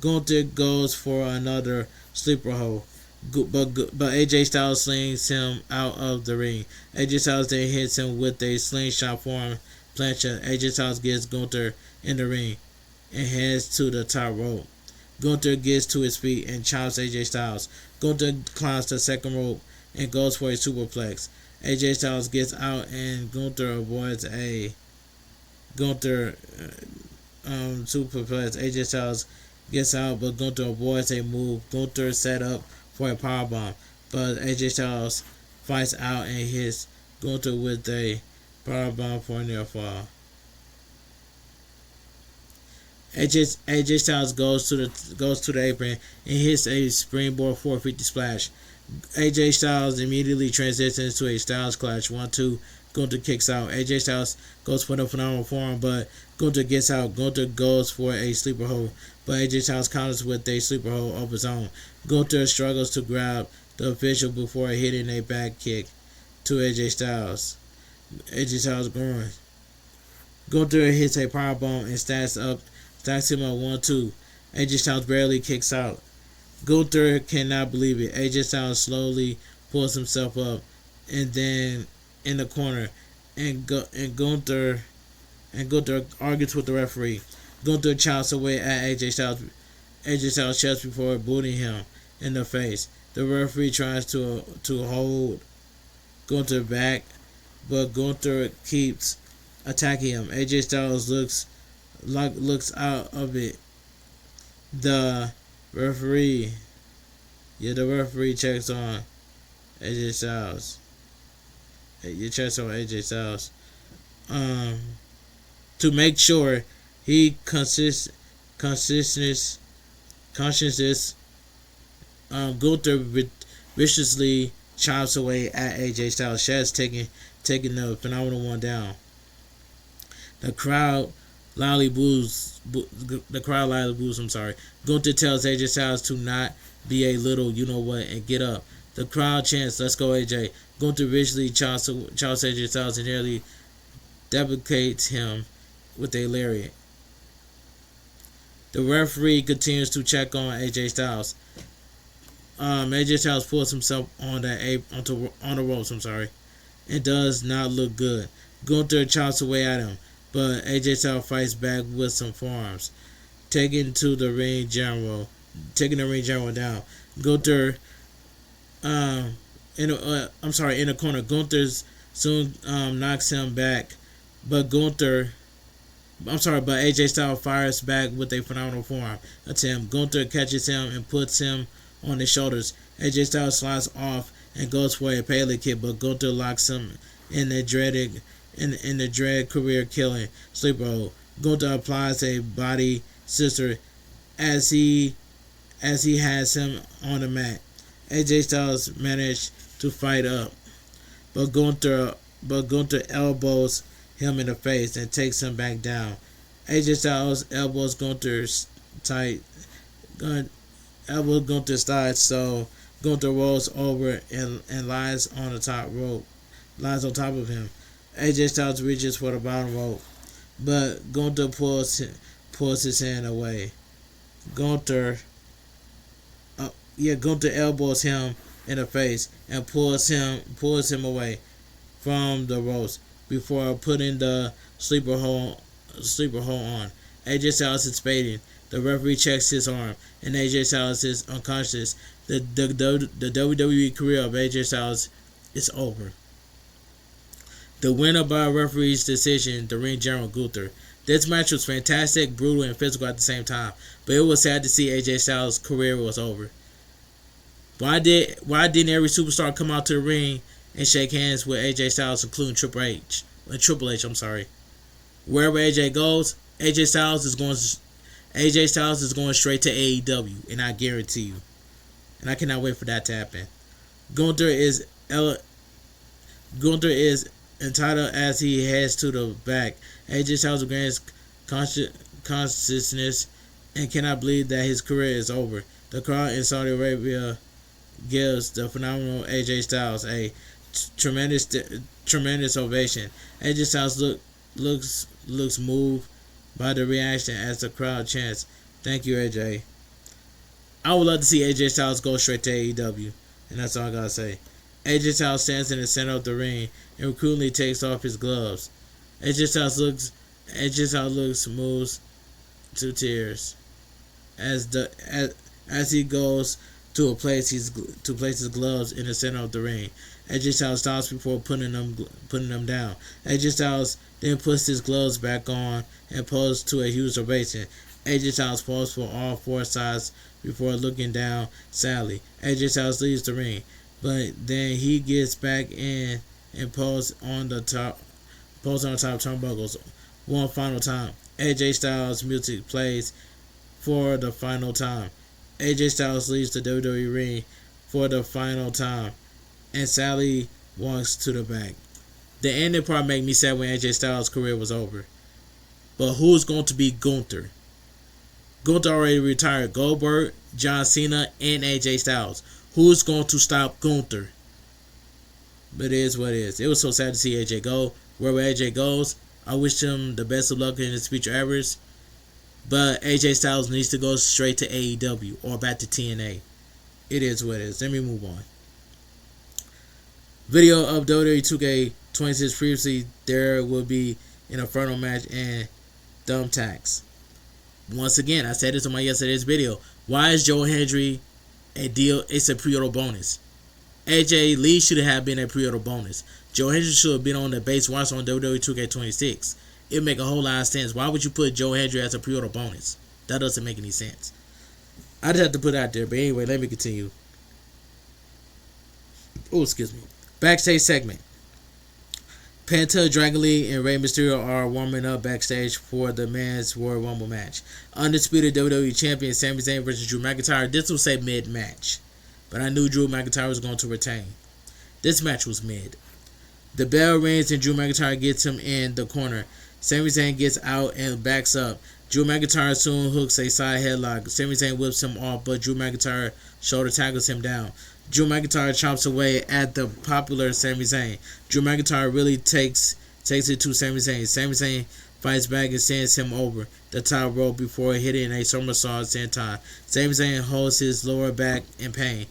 Gunther goes for another sleeper hold, but AJ Styles slings him out of the ring. AJ Styles then hits him with a slingshot form plancha. AJ Styles gets Gunther in the ring and heads to the top rope. Gunther gets to his feet and chops AJ Styles. Gunther climbs the second rope and goes for a superplex. AJ Styles gets out and Gunther avoids a superplex. AJ Styles gets out, but Gunther avoids a move Gunther set up for a powerbomb. But AJ Styles fights out and hits Gunther with a powerbomb for a near fall. AJ Styles goes to the apron and hits a springboard 450 splash. AJ Styles immediately transitions to a Styles Clash. 1, 2. Gunther kicks out. AJ Styles goes for the phenomenal forearm, but Gunther gets out. Gunther goes for a sleeper hold, but AJ Styles counters with a sleeper hold of his own. Gunther struggles to grab the official before hitting a back kick to AJ Styles. AJ Styles groin. Gunther hits a powerbomb and stacks him up 1, 2. AJ Styles barely kicks out. Gunther cannot believe it. AJ Styles slowly pulls himself up and then in the corner, and Gunther argues with the referee. Gunther chops away at AJ Styles' chest before booting him in the face. The referee tries to hold Gunther back, but Gunther keeps attacking him. AJ Styles looks out of it. The referee checks on AJ Styles. He checks on AJ Styles to make sure he conscious. Gunther viciously chops away at AJ Styles' chest, taking the phenomenal one down. The crowd loudly boos. I'm sorry. Gunther tells AJ Styles to not be a little you know what and get up. The crowd chants, "Let's go, AJ." Gunther viciously chops AJ Styles and nearly decapitates him with a lariat. The referee continues to check on AJ Styles. AJ Styles pulls himself on the ropes. And does not look good. Gunther chops away at him, but AJ Styles fights back with some forearms, taking the ring general down. Gunther, in the corner. Gunther soon knocks him back, but AJ Styles fires back with a phenomenal forearm attempt. Gunther catches him and puts him on his shoulders. AJ Styles slides off and goes for a Pele kick, but Gunther locks him in the dread career killing sleeper hold. Gunther applies a body sister as he has him on the mat. AJ Styles managed to fight up, but Gunther elbows him in the face and takes him back down. AJ Styles elbows Gunther's tight, elbows Gunther's thighs, so Gunther rolls over and lies on the top rope, lies on top of him. AJ Styles reaches for the bottom rope, but Gunther pulls his hand away. Gunther elbows him in the face and pulls him away from the ropes before putting the sleeper hold on. AJ Styles is fading. The referee checks his arm, and AJ Styles is unconscious. The WWE career of AJ Styles is over. The winner by referee's decision, the ring general Gunther. This match was fantastic, brutal, and physical at the same time, but it was sad to see AJ Styles' career was over. Why didn't every superstar come out to the ring and shake hands with AJ Styles, including Triple H? Wherever AJ goes, AJ Styles is going straight to AEW, and I guarantee you. And I cannot wait for that to happen. Gunther is entitled as he heads to the back. AJ Styles regains consciousness and cannot believe that his career is over. The crowd in Saudi Arabia gives the phenomenal AJ Styles a tremendous ovation. AJ Styles looks moved by the reaction as the crowd chants, "Thank you, AJ." I would love to see AJ Styles go straight to AEW, and that's all I gotta say. AJ Styles stands in the center of the ring and coolly takes off his gloves. AJ Styles looks moves to tears as he goes to place his gloves in the center of the ring. AJ Styles stops before putting them down. AJ Styles then puts his gloves back on and poses to a huge ovation. AJ Styles falls for all four sides before looking down sadly. AJ Styles leaves the ring, but then he gets back in and poses on the top turnbuckles one final time. AJ Styles music plays for the final time. AJ Styles leaves the WWE ring for the final time and sadly walks to the back. The ending part made me sad when AJ Styles' career was over. But who's going to be Gunther? Gunther already retired Goldberg, John Cena, and AJ Styles. Who's going to stop Gunther? But it is what it is. It was so sad to see AJ go. Wherever AJ goes, I wish him the best of luck in his future efforts. But AJ Styles needs to go straight to AEW or back to TNA. It is what it is. Let me move on. Video of WWE 2K26 previously. There will be an Inferno match and thumbtacks. Once again, I said this in my yesterday's video. Why is Joe Hendry a deal? It's a pre-order bonus. AJ Lee should have been a pre-order bonus. Joe Hendry should have been on the base roster on WWE 2K26. It make a whole lot of sense. Why would you put Joe Hendry as a pre-order bonus? That doesn't make any sense. I just have to put it out there. But anyway, let me continue. Oh, excuse me. Backstage segment. Penta, Dragon Lee, and Rey Mysterio are warming up backstage for the Men's Royal Rumble match. Undisputed WWE Champion Sami Zayn versus Drew McIntyre. This was a mid-match, but I knew Drew McIntyre was going to retain. This match was mid. The bell rings and Drew McIntyre gets him in the corner. Sami Zayn gets out and backs up. Drew McIntyre soon hooks a side headlock. Sami Zayn whips him off, but Drew McIntyre shoulder tackles him down. Drew McIntyre chomps away at the popular Sami Zayn. Drew McIntyre really takes it to Sami Zayn. Sami Zayn fights back and sends him over the top rope before hitting a somersault senton. Sami Zayn holds his lower back in pain.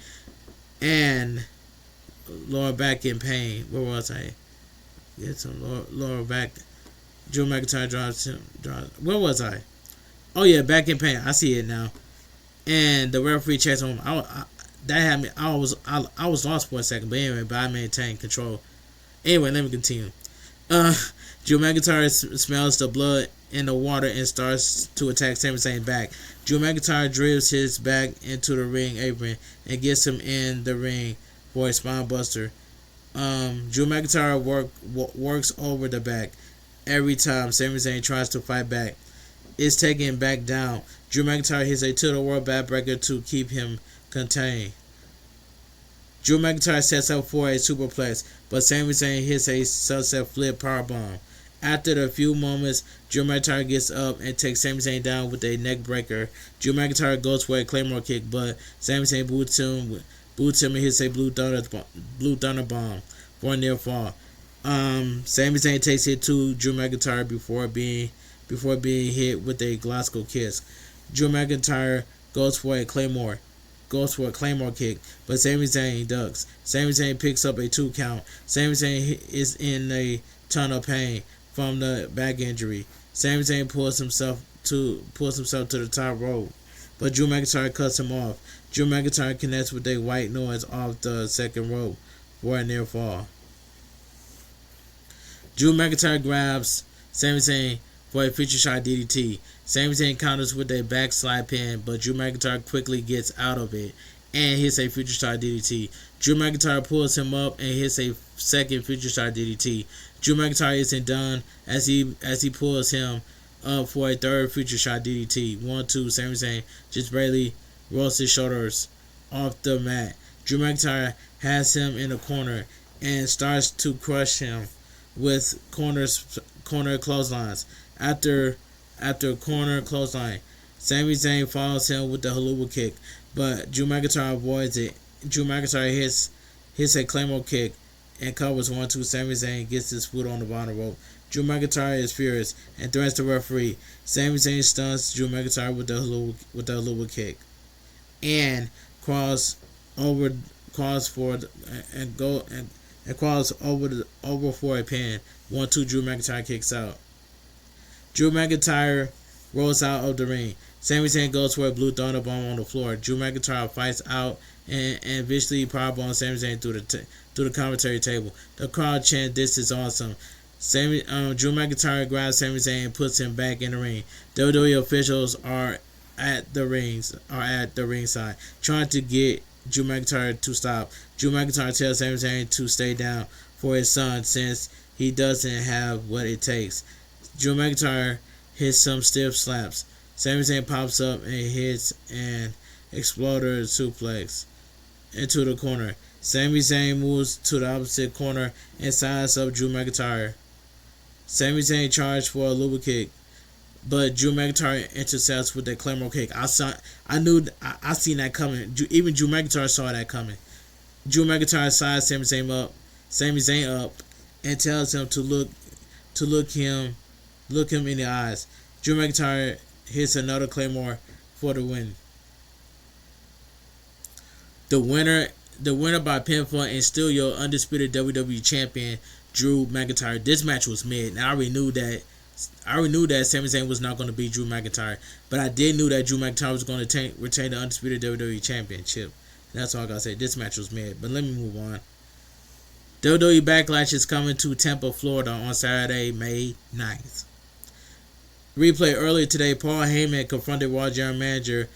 Where was I? Get some lower back. Drew McIntyre drives him. Where was I? Oh yeah, back in pain. I see it now. And the referee checks on him. That had me. I was lost for a second, but anyway, I maintained control. Anyway, let me continue. Drew McIntyre smells the blood in the water and starts to attack Sami Zayn back. Drew McIntyre dribbles his back into the ring apron and gets him in the ring for a spine buster. Drew McIntyre works over the back every time Sami Zayn tries to fight back. is taken back down. Drew McIntyre hits a Tilt World Backbreaker to keep him contained. Drew McIntyre sets up for a superplex, but Sami Zayn hits a sunset flip powerbomb. After the few moments, Drew McIntyre gets up and takes Sami Zayn down with a neck breaker. Drew McIntyre goes for a Claymore kick, but Sami Zayn boots him and hits a Blue Thunder Bomb for a near fall. Sami Zayn takes it to Drew McIntyre before being hit with a Glasgow kiss. Drew McIntyre goes for a Claymore kick, but Sami Zayn ducks. Sami Zayn picks up a 2 count. Sami Zayn is in a ton of pain from the back injury. Sami Zayn pulls himself to the top rope, but Drew McIntyre cuts him off. Drew McIntyre connects with a white noise off the second rope for a near fall. Drew McIntyre grabs Sami Zayn for a future shot DDT. Sami Zayn counters with a backslide pin, but Drew McIntyre quickly gets out of it and hits a future shot DDT. Drew McIntyre pulls him up and hits a second future shot DDT. Drew McIntyre isn't done as he pulls him up for a third future shot DDT. 1-2. Sami Zayn just barely rolls his shoulders off the mat. Drew McIntyre has him in the corner and starts to crush him with corner clotheslines. After corner clothesline, Sami Zayn follows him with the haluva kick, but Drew McIntyre avoids it. Drew McIntyre hits a Claymore kick and covers 1-2. Sami Zayn gets his foot on the bottom rope. Drew McIntyre is furious and threatens the referee. Sami Zayn stuns Drew McIntyre with the haluva kick and crawls over for a pin. 1-2. Drew McIntyre kicks out. Drew McIntyre rolls out of the ring. Sami Zayn goes for a Blue Thunder Bomb on the floor. Drew McIntyre fights out and viciously powerbombs Sami Zayn through the commentary table. The crowd chant, "This is awesome." Drew McIntyre grabs Sami Zayn and puts him back in the ring. WWE officials are at the ringside trying to get Drew McIntyre to stop. Drew McIntyre tells Sami Zayn to stay down for his son since he doesn't have what it takes. Drew McIntyre hits some stiff slaps. Sami Zayn pops up and hits an exploder suplex into the corner. Sami Zayn moves to the opposite corner and signs up Drew McIntyre. Sami Zayn charged for a luba kick, but Drew McIntyre intercepts with a Claymore kick. I seen that coming. Even Drew McIntyre saw that coming. Drew McIntyre sides Sami Zayn up, and tells him to look him in the eyes. Drew McIntyre hits another Claymore for the win. The winner by pinfall and still your undisputed WWE champion, Drew McIntyre. This match was mid, and I already knew that Sami Zayn was not going to beat Drew McIntyre, but I did know that Drew McIntyre was going to retain the undisputed WWE championship. That's all I gotta say. This match was mid, but let me move on. WWE Backlash is coming to Tampa, Florida on Saturday, May 9th. Replay earlier today, Paul Heyman confronted Raw General Manager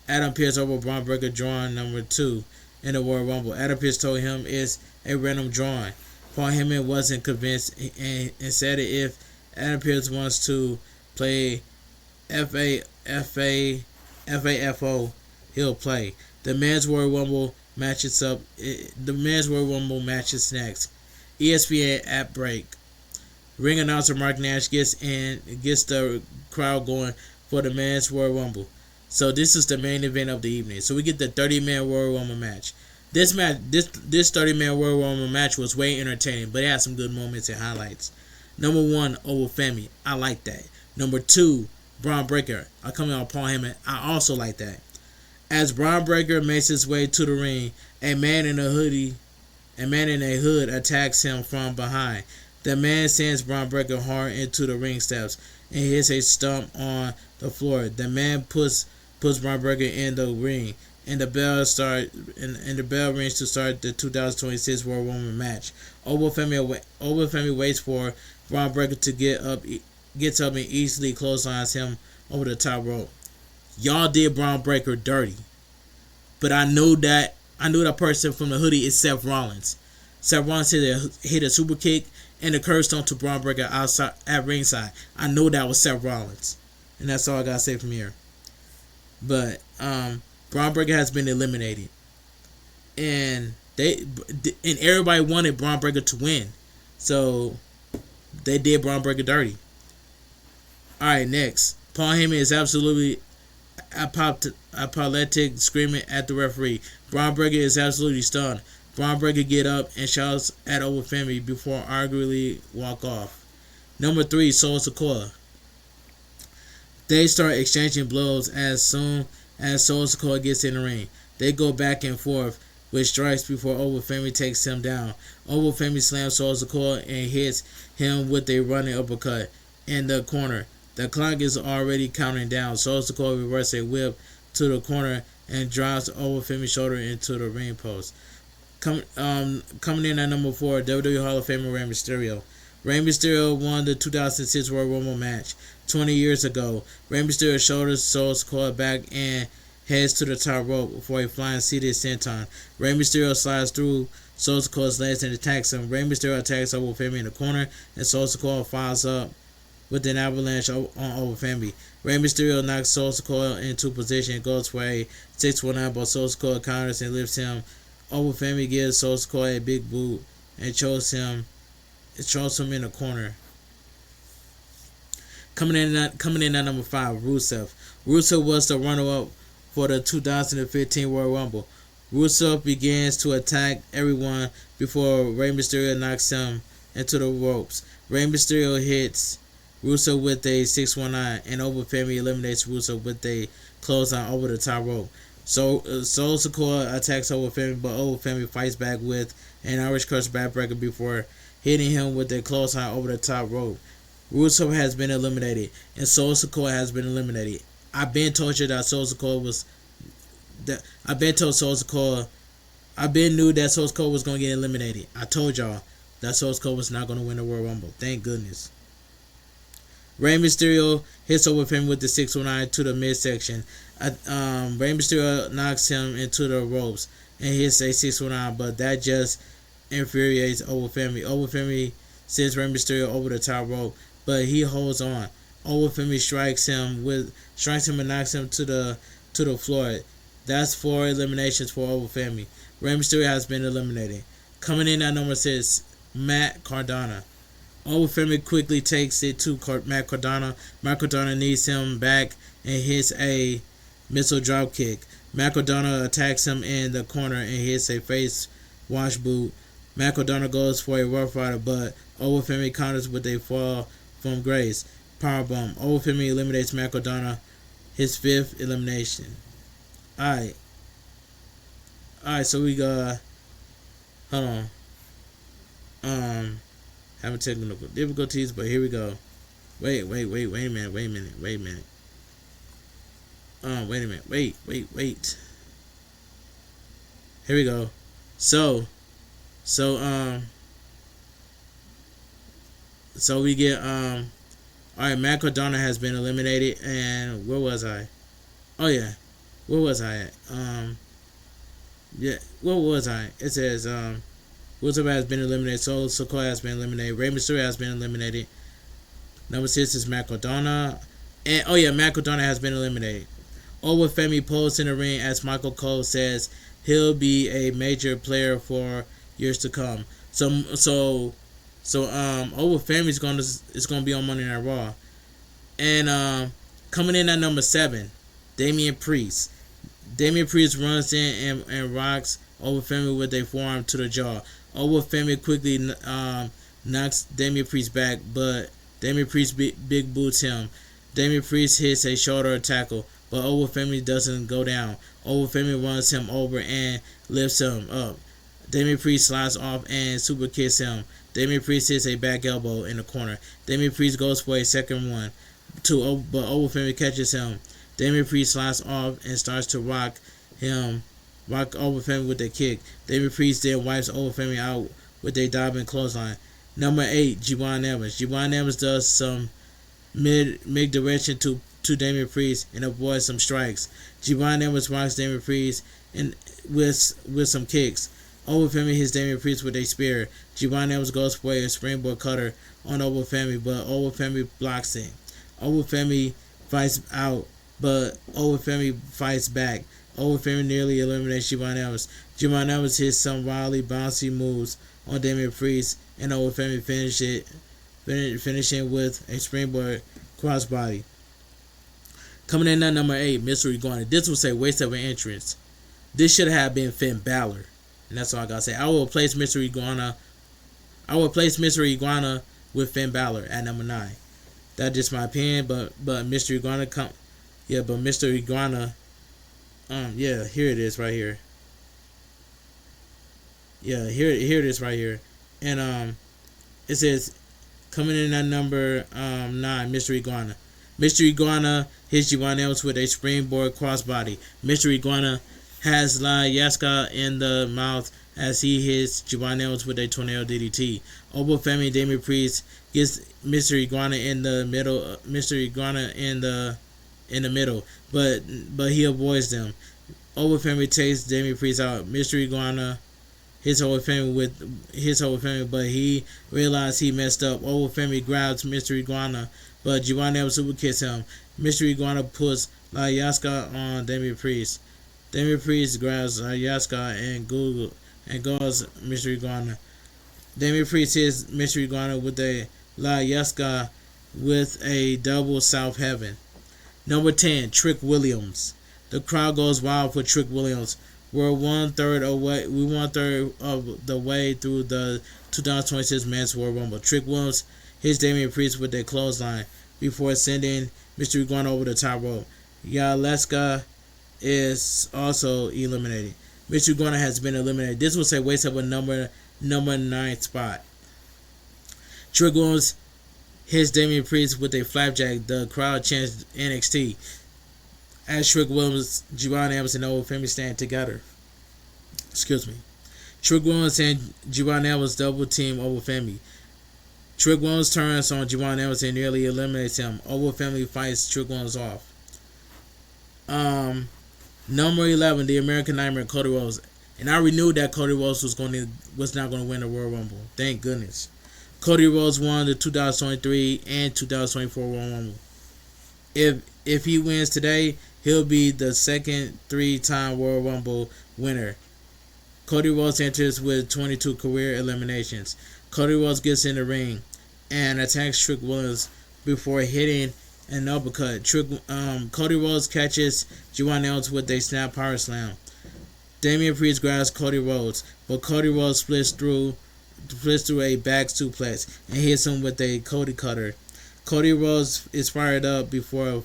Adam Pearce over Braun Breaker drawing number 2 in the Royal Rumble. Adam Pearce told him it's a random drawing. Paul Heyman wasn't convinced and said that if Adam Pearce wants to play FAFO, he'll play. The Men's Royal Rumble matches next. ESPN app break. Ring announcer Mark Nash gets the crowd going for the Men's Royal Rumble. So this is the main event of the evening. So we get the 30-man Royal Rumble match. This 30-man Royal Rumble match was way entertaining, but it had some good moments and highlights. Number 1, Over Femi. I like that. Number 2, Braun Breaker. Coming on Paul Heyman. I also like that. As Braun Breaker makes his way to the ring, a man in a hood attacks him from behind. The man sends Braun Breaker hard into the ring steps and hits a stump on the floor. The man puts Braun Breaker in the ring, and the bell rings to start the 2026 Royal Rumble match. Over Femi waits for Braun Breaker to gets up and easily clotheslines him over the top rope. Y'all did Braun Breaker dirty, but I knew that person from the hoodie is Seth Rollins. Seth Rollins hit a super kick and a curb stomp to Braun Breaker outside at ringside. I know that was Seth Rollins. And that's all I gotta say from here. But Braun Breaker has been eliminated, and everybody wanted Braun Breaker to win, so they did Braun Breaker dirty. All right, next, Paul Heyman is absolutely apoplectic, screaming at the referee. Braun Breaker is absolutely stunned. Braun Breaker get up and shouts at Over Family before arguably walk off. Number 3, Solo Sikoa. They start exchanging blows as soon as Solo Sikoa gets in the ring. They go back and forth with strikes before Over Family takes him down. Over Family slams Solo Sikoa and hits him with a running uppercut in the corner. The clock is already counting down. Solo Sikoa reverses a whip to the corner and drives Over Family's shoulder into the ring post. Coming in at number 4, WWE Hall of Famer Rey Mysterio. Rey Mysterio won the 2006 Royal Rumble match 20 years ago. Rey Mysterio shoulders Solo Sikoa back and heads to the top rope for a flying seated senton. Rey Mysterio slides through Solo Sikoa's legs and attacks him. Rey Mysterio attacks Over Family in the corner, and Solo Sikoa follows up with an avalanche on Over Family. Rey Mysterio knocks Solo Sikoa into position and goes for a 619, but Solo Sikoa counters and lifts him. Over Family gives Solo Sikoa a big boot and throws him in the corner. Coming in at number 5, Rusev. Rusev was the runner-up for the 2015 Royal Rumble. Rusev begins to attack everyone before Rey Mysterio knocks him into the ropes. Rey Mysterio hits Rusev with a 619, and Over Family eliminates Rusev with a clothesline over the top rope. So Solo Sikoa attacks Over Family, but Over Family fights back with an Irish Curse backbreaker before hitting him with a clothesline over the top rope. Rusev has been eliminated, and Solo Sikoa has been eliminated. I've been told you that Solo Sikoa was. I've been told Solo Sikoa. I've been knew that Solo Sikoa was going to get eliminated. I told y'all that Solo Sikoa was not going to win the Royal Rumble. Thank goodness. Rey Mysterio hits Over Family with the 619 to the midsection. Rey Mysterio knocks him into the ropes and hits a 619, but that just infuriates Over Family. Over Family sends Rey Mysterio over the top rope, but he holds on. Over Family strikes him and knocks him to the floor. That's 4 eliminations for Over Family. Rey Mysterio has been eliminated. Coming in at number 6, Matt Cardona. Over Family quickly takes it to Matt Cardona. Matt Cardona needs him back and hits a missile drop kick. Matt Cardona attacks him in the corner and hits a face wash boot. Matt Cardona goes for a Rough Rider, but Over Family counters with a fall from grace. Powerbomb. Over Family eliminates Matt Cardona, his 5th elimination. Alright, so we got. Hold on. Having technical difficulties, but here we go. Wait a minute. Wait a minute. Wait. Here we go. So we get alright, Matt Cardona has been eliminated, and where was I? Oh yeah. Where was I at? Where was I? It says Rusev has been eliminated. Solo Sikoa has been eliminated. Rey Mysterio has been eliminated. Number 6 is Matt Cardona. And Matt Cardona has been eliminated. Over Family posed in the ring as Michael Cole says he'll be a major player for years to come. So Over Family is gonna be on Monday Night Raw. And coming in at number 7, Damian Priest. Damian Priest runs in and rocks Over Family with a forearm to the jaw. Over Family quickly knocks Damian Priest back, but Damian Priest big boots him. Damian Priest hits a shoulder tackle, but Over Family doesn't go down. Over Family runs him over and lifts him up. Damian Priest slides off and super kicks him. Damian Priest hits a back elbow in the corner. Damian Priest goes for a second one, but Over Family catches him. Damian Priest slides off and starts to rock Over Family with a kick. Damian Priest then wipes Over Family out with a diving clothesline. Number 8, G1 Evans. G1 Evans does some mid-direction to Damian Priest and avoids some strikes. G1 Evans rocks Damian Priest and with some kicks. Over Family hits Damian Priest with a spear. G1 Evans goes for a springboard cutter on Over Family, but Over Family blocks it. Over Family fights out, but Obafemi fights back. Obafemi nearly eliminates Javon Evans. Javon Evans hits some wildly bouncy moves on Damian Priest, and Obafemi finishing with a springboard crossbody. Coming in at number 8, Mystery Iguana. This was a waste of an entrance. This should have been Finn Balor. And that's all I gotta say. I will replace Mystery Iguana with Finn Balor at number 9. That's just my opinion, but Mystery Iguana Mystery Iguana, here it is right here. Yeah, here it is right here. And it says coming in at number 9, Mystery Iguana. Mystery Iguana hits Javon Evans with a springboard crossbody. Mystery Iguana has La Yaska in the mouth as he hits Javon Evans with a tornado DDT. Obafemi and Damian Priest gets Mystery Iguana in the middle. But he avoids them. Obafemi takes Damian Priest out. Mystery Iguana hits Obafemi, but he realized he messed up. Obafemi grabs Mystery Iguana, but Javon Evans super kicks him. Mystery Iguana puts La Yaska on Damian Priest. Damian Priest grabs Yaska and goes Mystery Iguana. Damian Priest hits Mystery Iguana with a La Yaska with a double South Heaven. Number 10, Trick Williams. The crowd goes wild for Trick Williams. We're one third of the way through the 2026 Men's Royal Rumble. Trick Williams hits Damian Priest with a clothesline before sending Mystery Iguana over the top rope. Yaleska is also eliminated. Mystery Iguana has been eliminated. This was a waste of a number 9 spot. Trick Williams hits Damian Priest with a flapjack. The crowd chants NXT. As Trick Williams, Javon Evans, and Obafemi stand together. Trick Williams and Javon Evans double team Obafemi. Trick Williams turns on Javon Evans and nearly eliminates him. Obafemi fights Trick Williams off. Number 11, the American Nightmare, Cody Rhodes. And I knew that Cody Rhodes was not going to win the Royal Rumble. Thank goodness. Cody Rhodes won the 2023 and 2024 Royal Rumble. If he wins today, he'll be the second 3-time Royal Rumble winner. Cody Rhodes enters with 22 career eliminations. Cody Rhodes gets in the ring and attacks Trick Williams before hitting an uppercut. Cody Rhodes catches Javon Evans with a snap power slam. Damian Priest grabs Cody Rhodes, but Cody Rhodes splits through a back suplex and hits him with a Cody Cutter. Cody Rhodes is fired up before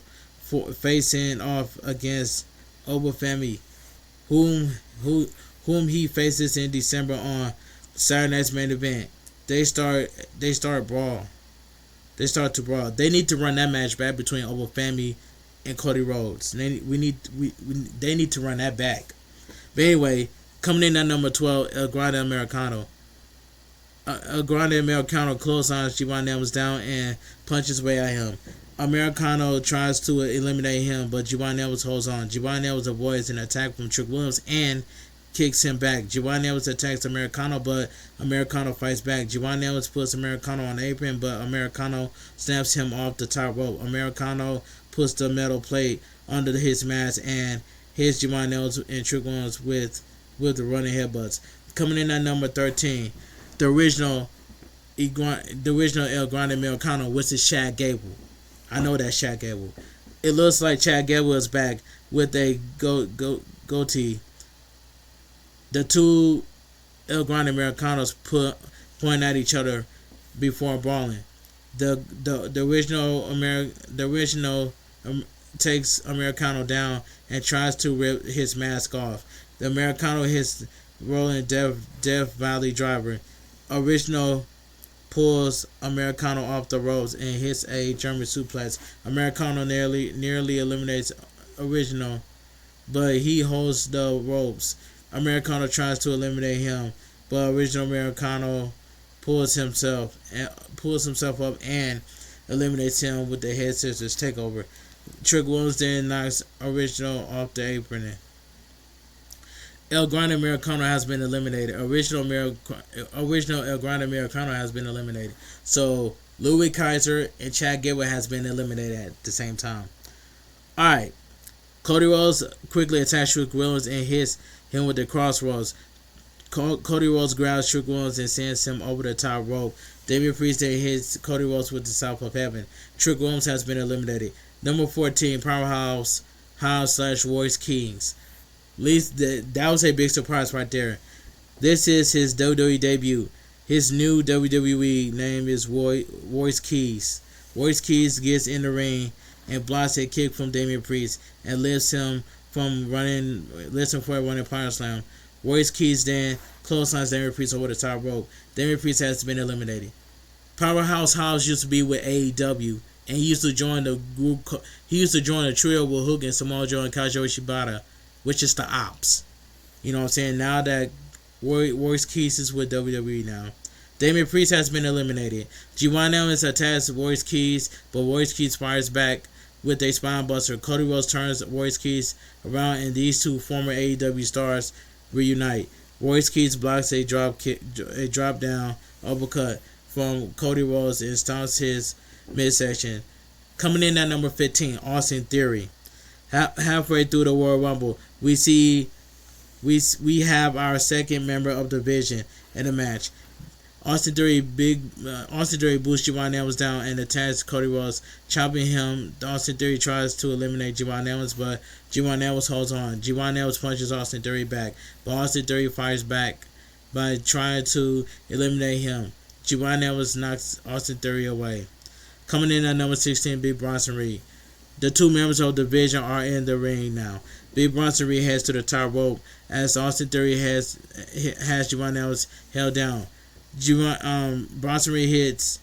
facing off against Obafemi, whom he faces in December on Saturday Night's Main Event. They start to brawl. They need to run that match back between Obafemi and Cody Rhodes. They need to run that back. But anyway, coming in at number 12, El Grande Americano. El Grande Americano clotheslines Javon Evans down and punches way at him. Americano tries to eliminate him, but Javon Evans holds on. Javon Evans avoids an attack from Trick Williams and kicks him back. Javon Evans attacks Americano, but Americano fights back. Javon Evans puts Americano on the apron, but Americano snaps him off the top rope. Americano puts the metal plate under his mask and hits Javon Evans and Trick Williams with the running headbutts. Coming in at number 13, the original El Grande Americano, which is Chad Gable. I know that's Chad Gable. It looks like Chad Gable is back with a goatee. The two El Grande Americanos point at each other before brawling. The original takes Americano down and tries to rip his mask off. The Americano hits Rolling Death Valley Driver. Original pulls Americano off the ropes and hits a German suplex. Americano nearly eliminates Original, but he holds the ropes. Americano tries to eliminate him, but Original Americano pulls himself up and eliminates him with the head scissors takeover. Trick Williams then knocks Original off the apron. El Grande Americano has been eliminated. Original El Grande Americano has been eliminated. So Louis Kaiser and Chad Gable has been eliminated at the same time. Alright. Cody Rhodes quickly attacks Trick Williams and hits him with the crossroads. Cody Rhodes grabs Trick Williams and sends him over the top rope. Damian Priest then hits Cody Rhodes with the South of Heaven. Trick Williams has been eliminated. Number 14, Powerhouse House / Royce Kings. At least that was a big surprise right there. This is his WWE debut. His new WWE name is Royce Keys. Royce Keys gets in the ring and blocks a kick from Damian Priest and lifts him for a running power slam. Royce Keys then clotheslines Damian Priest over the top rope. Damian Priest has been eliminated. Powerhouse House used to be with AEW, and he used to join the group. He used to join a trio with Hook and Samoa Joe and Kazuchika Shibata, which is the Ops. You know what I'm saying? Now that Royce Keys is with WWE now. Damian Priest has been eliminated. G1 Evans attacks Royce Keys, but Royce Keys fires back with a spine buster. Cody Rhodes turns Royce Keys around, and these two former AEW stars reunite. Royce Keys blocks a drop down uppercut from Cody Rhodes and stomps his midsection. Coming in at number 15, Austin Theory. Halfway through the Royal Rumble, we have our second member of the Division in the match. Austin Theory boosts G1 Evans down and attacks Cody Rhodes, chopping him. Austin Theory tries to eliminate G1 Evans, but G1 Evans holds on. G1 Evans punches Austin Theory back, but Austin Theory fires back by trying to eliminate him. G1 Evans knocks Austin Theory away. Coming in at number 16, Big Bronson Reed. The two members of the Division are in the ring now. Big Bronson Reed heads to the top rope as Austin Theory has G1 Evans held down. Bronson Reed hits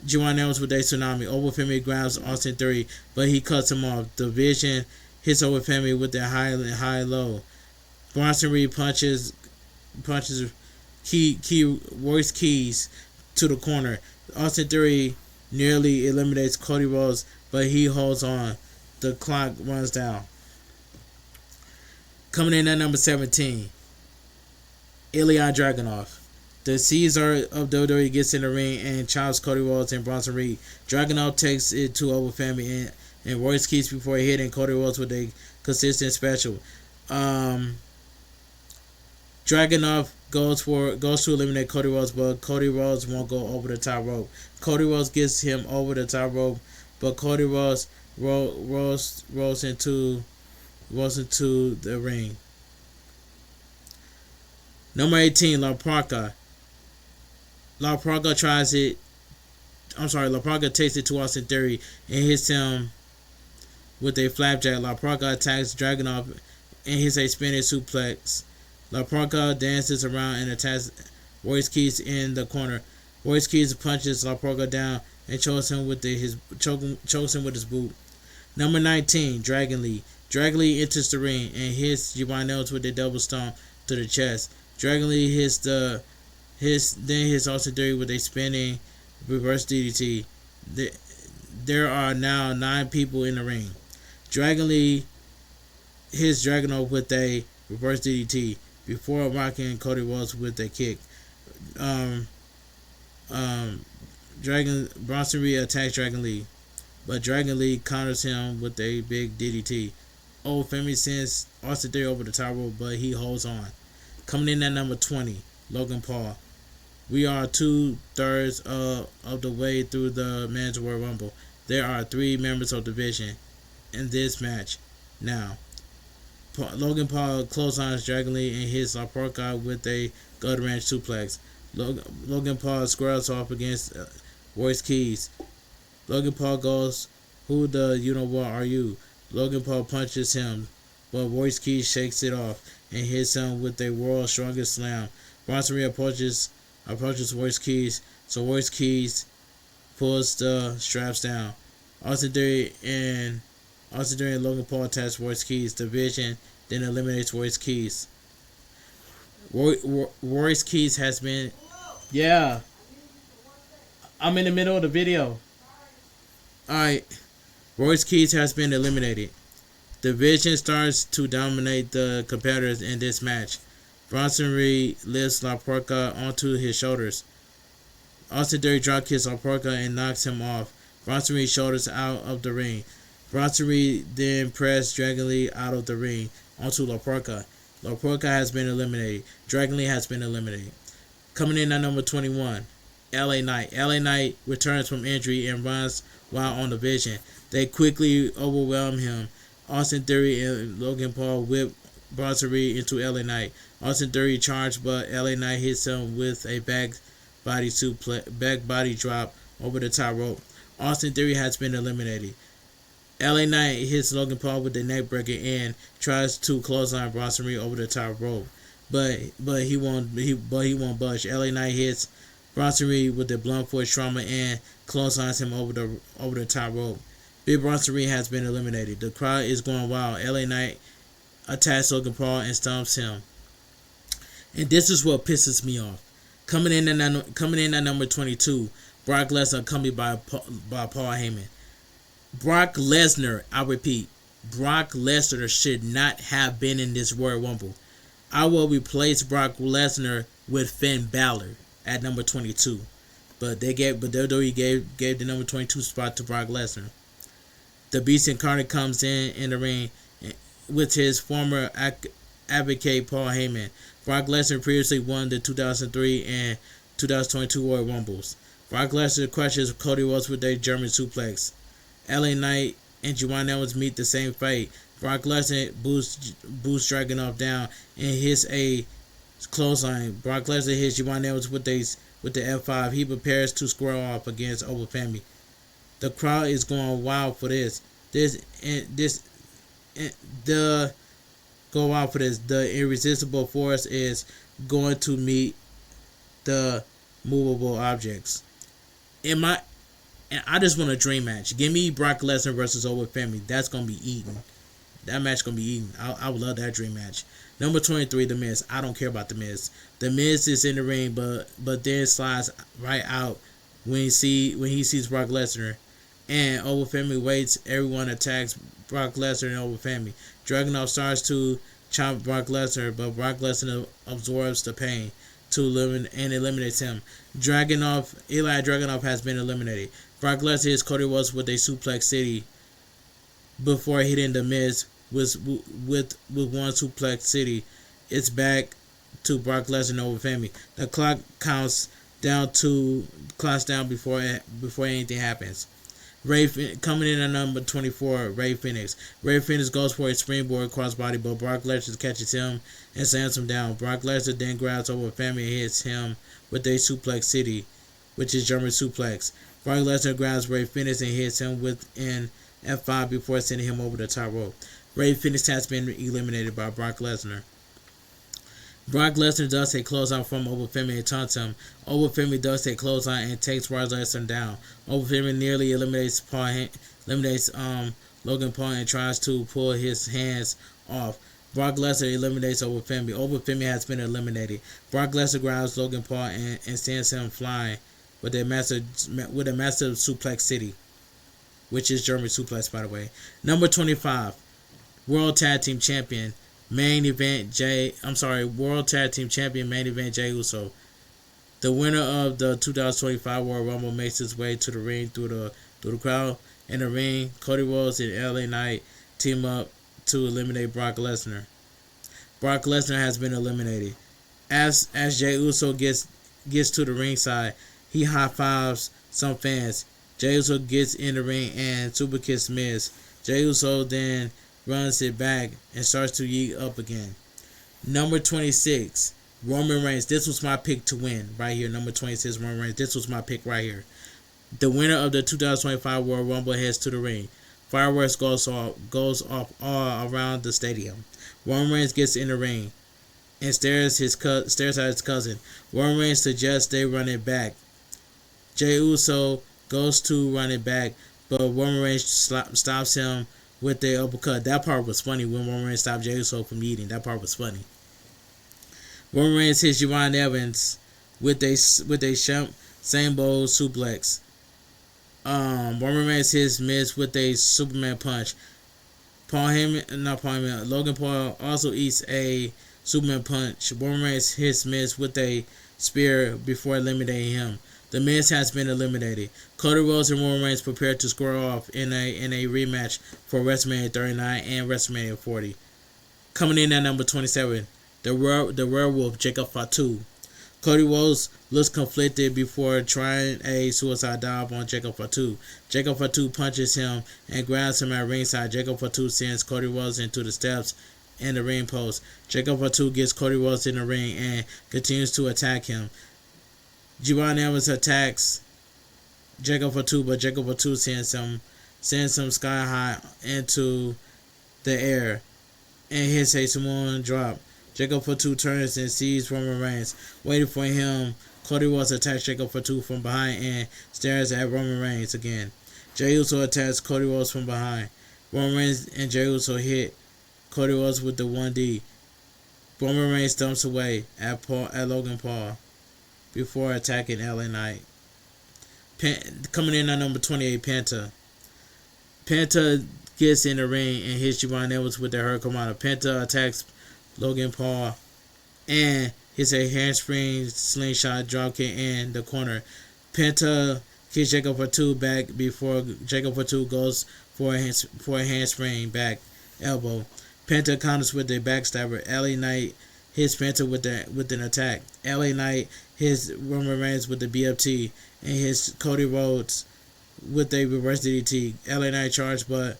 G1 Evans with a tsunami. Overfemi grabs Austin Theory, but he cuts him off. The Vision hits Overfemi with a high low. Bronson Reed punches Royce Keys to the corner. Austin Theory nearly eliminates Cody Rhodes, but he holds on. The clock runs down. Coming in at number 17, Ilya Dragunov. The Caesar of WWE gets in the ring and chops Cody Rhodes and Bronson Reed. Dragunov takes it to Overfemi and Royce Keys before hitting Cody Rhodes with a consistent special. Dragunov goes to eliminate Cody Rhodes, but Cody Rhodes won't go over the top rope. Cody Rhodes gets him over the top rope, but Cody Rhodes rolls into the ring. Number 18, La Parka. La Parka takes it to Austin Theory and hits him with a flapjack. La Parka attacks Dragunov and hits a spinning suplex. La Parka dances around and attacks Royce Keys in the corner. Royce Keys punches La Parka down and chokes him with his boot. Number 19, Dragon Lee. Dragon Lee enters the ring and hits G1 Evans with a double stomp to the chest. Dragon Lee hits Austin Theory with a spinning reverse DDT. There are now 9 people in the ring. Dragon Lee hits Dragunov with a reverse DDT before rocking Cody Rhodes with a kick. Bronson Reed attacks Dragon Lee, but Dragon Lee counters him with a big DDT. Femi sends Austin Theory over the top rope, but he holds on. Coming in at number 20, Logan Paul. We are 2/3 of the way through the Men's Royal Rumble. There are 3 members of the Division in this match. Now, Logan Paul clotheslines Dragon Lee and hits La Parka with a gut wrench suplex. Logan Paul squares off against Royce Keys. Logan Paul goes, "Who the you-know-what are you?" Logan Paul punches him, but Royce Keys shakes it off and hits him with a world's strongest slam. Bronson Reed approaches Royce Keys, so Royce Keys pulls the straps down. Austin Theory and Logan Paul attach Royce Keys. The Vision then eliminates Royce Keys. Royce Keys has been... Yeah. I'm in the middle of the video. Alright. Royce Keys has been eliminated. The Vision starts to dominate the competitors in this match. Bronson Reed lifts La Parka onto his shoulders. Austin Theory dropkicks La Parka and knocks him off. Bronson Reed shoulders out of the ring. Bronson Reed then pressed Dragon Lee out of the ring onto La Porca. La Porca has been eliminated. Dragon Lee has been eliminated. Coming in at number 21, LA Knight. LA Knight returns from injury and runs while on the Vision. They quickly overwhelm him. Austin Theory and Logan Paul whip Bronson Reed into LA Knight. Austin Theory charged, but LA Knight hits him with a back body drop over the top rope. Austin Theory has been eliminated. LA Knight hits Logan Paul with the neck breaker and tries to clothesline Bronson Reed over the top rope, but he won't budge. LA Knight hits Bronson Reed with the blunt force trauma and clotheslines him over the top rope. Big Bronson Reed has been eliminated. The crowd is going wild. LA Knight attacks Logan Paul and stomps him. And this is what pisses me off. Coming in at number 22, Brock Lesnar accompanied by Paul Heyman. Brock Lesnar, I repeat, Brock Lesnar should not have been in this Royal Rumble. I will replace Brock Lesnar with Finn Balor at number 22. But WWE gave the number 22 spot to Brock Lesnar. The Beast Incarnate comes in the ring with his former advocate Paul Heyman. Brock Lesnar previously won the 2003 and 2022 Royal Rumbles. Brock Lesnar crushes Cody Rhodes with a German suplex. LA Knight and Juwan Owens meet the same fight. Brock Lesnar boosts Dragunov down and hits a clothesline. Brock Lesnar hits Juwan Owens with the F5. He prepares to square off against Overfamily. The crowd is going wild for this. Go wild for this. The irresistible force is going to meet the movable objects. And I just want a dream match. Give me Brock Lesnar versus Overfamily. That's gonna be eaten. That match gonna be eaten. I would love that dream match. Number 23, The Miz. I don't care about The Miz. The Miz is in the ring, but then slides right out when he sees Brock Lesnar, and Overfamily waits. Everyone attacks Brock Lesnar and Overfamily. Dragunov starts to chop Brock Lesnar, but Brock Lesnar absorbs the pain and eliminates him. Eli Dragunov has been eliminated. Brock Lesnar hits Cody Rhodes with a Suplex City before hitting The Miz with one Suplex City. It's back to Brock Lesnar and Overfamily. The clock counts down before anything happens. Coming in at number 24, Rey Fenix. Rey Fenix goes for a springboard crossbody, but Brock Lesnar catches him and slams him down. Brock Lesnar then grabs Overfamily and hits him with a Suplex City, which is German suplex. Brock Lesnar grabs Rey Fenix and hits him with an F5 before sending him over the top rope. Rey Fenix has been eliminated by Brock Lesnar. Brock Lesnar does a clothesline from Overfamily and taunts him. Overfamily does a clothesline and takes Brock Lesnar down. Overfamily nearly eliminates Logan Paul and tries to pull his hands off. Brock Lesnar eliminates Overfamily. Overfamily has been eliminated. Brock Lesnar grabs Logan Paul and sends him flying with a massive suplex city, which is German suplex, by the way. Number 25, World Tag Team Champion. World Tag Team Champion main event Jey Uso. The winner of the 2025 Royal Rumble makes his way to the ring through the crowd. In the ring, Cody Rhodes and LA Knight team up to eliminate Brock Lesnar. Brock Lesnar has been eliminated. As Jey Uso gets to the ringside, he high fives some fans. Jey Uso gets in the ring and super kicks Miz. Jey Uso then runs it back and starts to yeet up again. Number 26, Roman Reigns. This was my pick to win right here. Number 26, Roman Reigns. This was my pick right here. The winner of the 2025 Royal Rumble heads to the ring. Fireworks goes off all around the stadium. Roman Reigns gets in the ring and stares at his cousin. Roman Reigns suggests they run it back. Jey Uso goes to run it back, but Roman Reigns stops him with the uppercut. That part was funny when Roman Reigns stopped Jey Uso from eating. That part was funny. Roman Reigns hits Juwan Evans with a Sambo suplex. Roman Reigns hits Miz with a Superman punch. Logan Paul also eats a Superman punch. Roman Reigns hits Miz with a spear before eliminating him. The Miz has been eliminated. Cody Rhodes and Roman Reigns prepare to square off in a rematch for WrestleMania 39 and WrestleMania 40. Coming in at number 27, the werewolf Jacob Fatu. Cody Rhodes looks conflicted before trying a suicide dive on Jacob Fatu. Jacob Fatu punches him and grabs him at ringside. Jacob Fatu sends Cody Rhodes into the steps and the ring post. Jacob Fatu gets Cody Rhodes in the ring and continues to attack him. Giovanni Evans attacks Jacob Fatu, but Jacob Fatu sends him sky high into the air and hits a Samoan drop. Jacob Fatu turns and sees Roman Reigns waiting for him. Cody Rhodes attacks Jacob Fatu from behind and stares at Roman Reigns again. Jey Uso attacks Cody Rhodes from behind. Roman Reigns and Jey Uso hit Cody Rhodes with the 1D. Roman Reigns dumps away at Logan Paul before attacking LA Knight. Coming in at number 28, Penta. Penta gets in the ring and hits Giovanni Evans with the Hurricanrana. Penta attacks Logan Paul and hits a handspring slingshot dropkick in the corner. Penta kicks Jacob Fatu back before Jacob Fatu goes for a handspring back elbow. Penta counters with a backstabber. LA Knight hits Penta with an attack. LA Knight hits Roman Reigns with the BFT and hits Cody Rhodes with a reverse DDT. LA Knight charges, but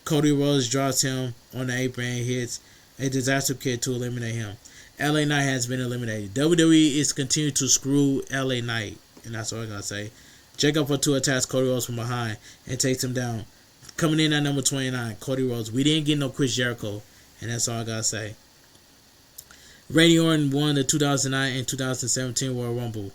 Cody Rhodes drops him on the apron and hits a disaster kick to eliminate him. LA Knight has been eliminated. WWE is continuing to screw LA Knight, and that's all I gotta say. Jacob Fatu attacks Cody Rhodes from behind and takes him down. Coming in at number 29, Cody Rhodes. We didn't get no Chris Jericho, and that's all I gotta say. Randy Orton won the 2009 and 2017 Royal Rumble.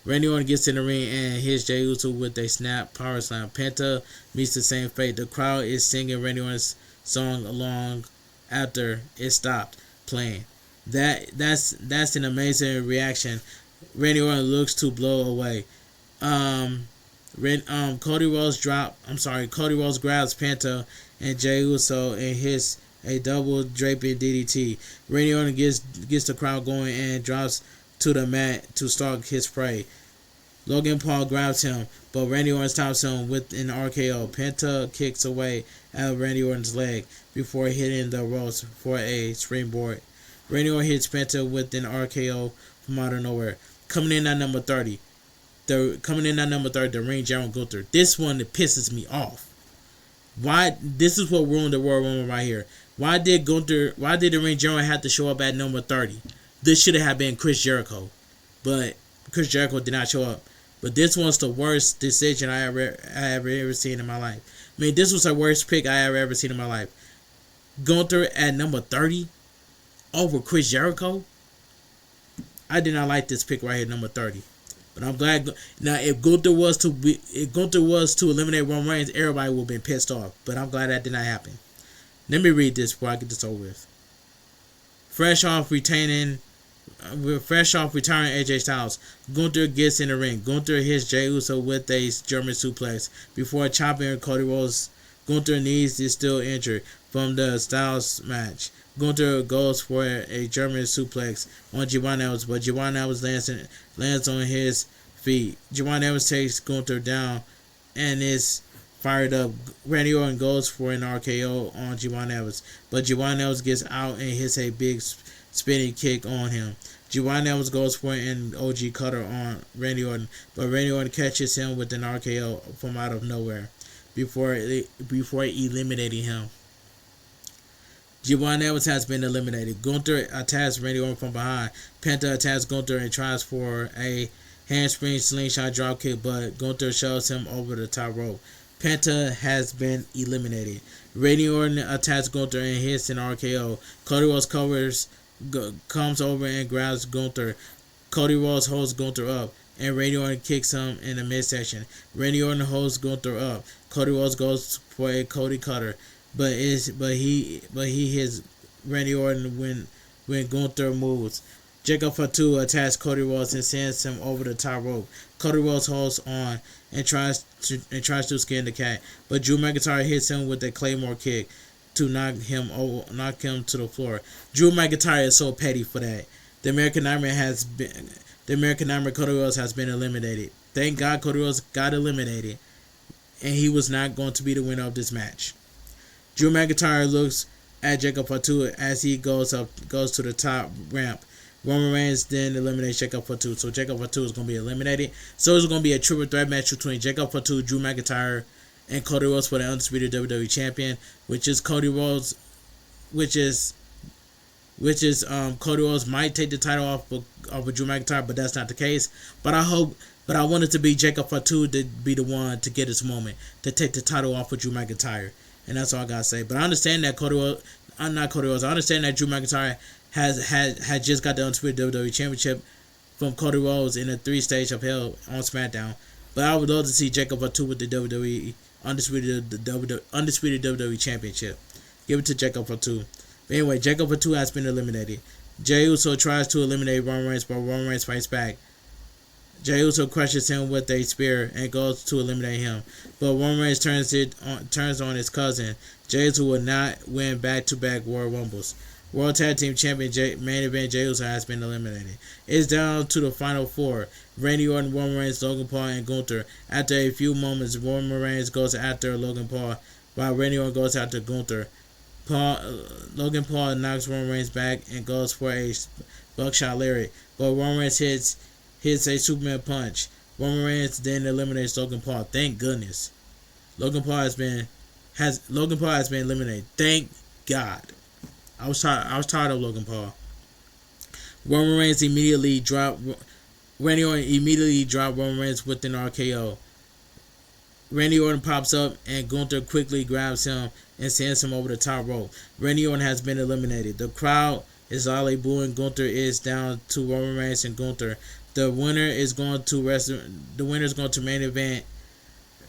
Randy Orton gets in the ring and hits Jey Uso with a snap power slam. Penta meets the same fate. The crowd is singing Randy Orton's song along after it stopped playing. That's an amazing reaction. Randy Orton looks to blow away. Cody Rhodes grabs Penta and Jey Uso and hits a double draping DDT. Randy Orton gets the crowd going and drops to the mat to stalk his prey. Logan Paul grabs him, but Randy Orton stops him with an RKO. Penta kicks away at Randy Orton's leg before hitting the ropes for a springboard. Randy Orton hits Penta with an RKO from out of nowhere. Coming in at number 30, the Ring General Gunther. This one that pisses me off. Why? This is what ruined the Royal Rumble right here. Why did the Ring General have to show up at number 30? This should have been Chris Jericho, but Chris Jericho did not show up. But this was the worst decision I have ever seen in my life. I mean, this was the worst pick I have ever seen in my life. Gunther at number 30 over Chris Jericho. I did not like this pick right here, number 30. But I'm glad. Now, if Gunther was to eliminate Roman Reigns, everybody would have been pissed off. But I'm glad that did not happen. Let me read this before I get this over with. Fresh off retiring AJ Styles, Gunther gets in the ring. Gunther hits Jey Uso with a German suplex before chopping Cody Rhodes. Gunther knees is still injured from the Styles match. Gunther goes for a German suplex on Giovanni Evans, but Giovanni Evans lands on his feet. Giovanni Evans takes Gunther down and is fired up. Randy Orton goes for an RKO on Giovanni Evans, but Giovanni Evans gets out and hits a big spinning kick on him. Giovanni Evans goes for an OG cutter on Randy Orton, but Randy Orton catches him with an RKO from out of nowhere before eliminating him. Giovanni Evans has been eliminated. Gunther attacks Randy Orton from behind. Penta attacks Gunther and tries for a handspring slingshot dropkick, but Gunther shoves him over the top rope. Penta has been eliminated. Randy Orton attacks Gunther and hits an RKO. Cody Rhodes comes over and grabs Gunther. Cody Rhodes holds Gunther up, and Randy Orton kicks him in the midsection. Randy Orton holds Gunther up. Cody Rhodes goes for a Cody cutter, but he hits Randy Orton when Gunther moves. Jacob Fatu attacks Cody Rhodes and sends him over the top rope. Cody Rhodes holds on and tries to skin the cat, but Drew McIntyre hits him with a Claymore kick to knock him to the floor. Drew McIntyre is so petty for that. The American Nightmare has the American Nightmare Cody Rhodes has been eliminated. Thank God Cody Rhodes got eliminated, and he was not going to be the winner of this match. Drew McIntyre looks at Jacob Fatu as he goes to the top ramp. Roman Reigns then eliminates Jacob Fatu. So Jacob Fatu is going to be eliminated. So it's going to be a triple threat match between Jacob Fatu, Drew McIntyre, and Cody Rhodes for the undisputed WWE champion, which is Cody Rhodes, which is Cody Rhodes might take the title off of Drew McIntyre, but that's not the case. But I want it to be Jacob Fatu to be the one to get his moment to take the title off of Drew McIntyre, and that's all I gotta say. But I understand that I understand that Drew McIntyre had just got the undisputed WWE championship from Cody Rhodes in a 3-stage of hell on SmackDown. But I would love to see Jacob Fatu with the WWE undisputed WWE championship. Give it to Jacob Fatu. But anyway, Jacob Fatu has been eliminated. Jey Uso tries to eliminate Roman Reigns, but Roman Reigns fights back. Jey Uso crushes him with a spear and goes to eliminate him, but Roman Reigns turns on his cousin. Jey Uso will not win back-to-back Royal Rumbles. World Tag Team Champion main event Jey Uso has been eliminated. It's down to the final 4: Randy Orton, Roman Reigns, Logan Paul, and Gunther. After a few moments, Roman Reigns goes after Logan Paul, while Randy Orton goes after Gunther. Logan Paul knocks Roman Reigns back and goes for a buckshot lariat, but Roman Reigns hits a Superman punch. Roman Reigns then eliminates Logan Paul. Thank goodness. Logan Paul has been eliminated. Thank God. I was tired of Logan Paul. Randy Orton immediately dropped Roman Reigns with an RKO. Randy Orton pops up and Gunther quickly grabs him and sends him over the top rope. Randy Orton has been eliminated. The crowd is loudly booing. Gunther is down to Roman Reigns and Gunther. The winner is going to main event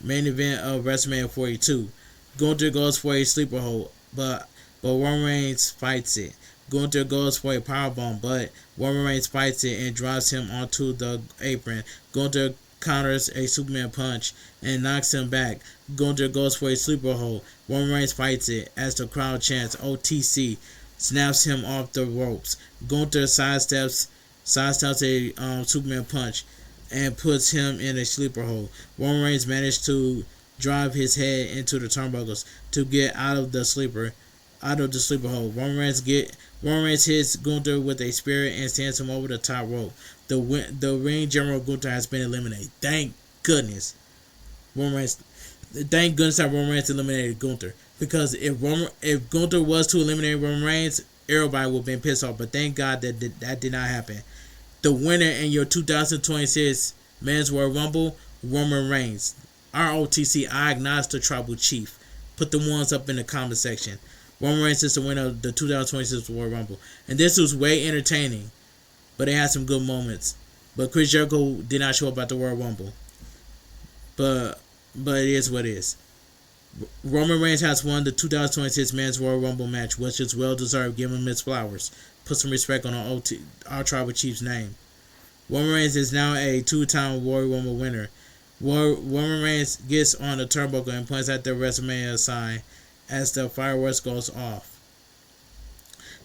of WrestleMania 42. Gunther goes for a sleeper hold, but Roman Reigns fights it. Gunther goes for a powerbomb, but Roman Reigns fights it and drives him onto the apron. Gunther counters a Superman punch and knocks him back. Gunther goes for a sleeper hold. Roman Reigns fights it as the crowd chants OTC, snaps him off the ropes. Gunther sidesteps a Superman punch and puts him in a sleeper hold. Roman Reigns managed to drive his head into the turnbuckles to get out of the sleeper hold. Roman Reigns hits Gunther with a spear and sends him over the top rope. The ring general Gunther has been eliminated. Thank goodness that Roman Reigns eliminated Gunther. Because if Gunther was to eliminate Roman Reigns, everybody would have been pissed off. But thank God that did not happen. The winner in your 2026 Men's Royal Rumble, Roman Reigns. ROTC, I acknowledge the tribal chief. Put the ones up in the comment section. Roman Reigns is the winner of the 2026 Royal Rumble. And this was way entertaining. But it had some good moments. But Chris Jericho did not show up at the Royal Rumble. But it is what it is. Roman Reigns has won the 2026 Men's Royal Rumble match, which is well deserved. Give him his flowers. Put some respect on our tribal chief's name. Roman Reigns is now a 2-time Royal Rumble winner. Roman Reigns gets on the turnbuckle and points at the WrestleMania sign as the fireworks goes off.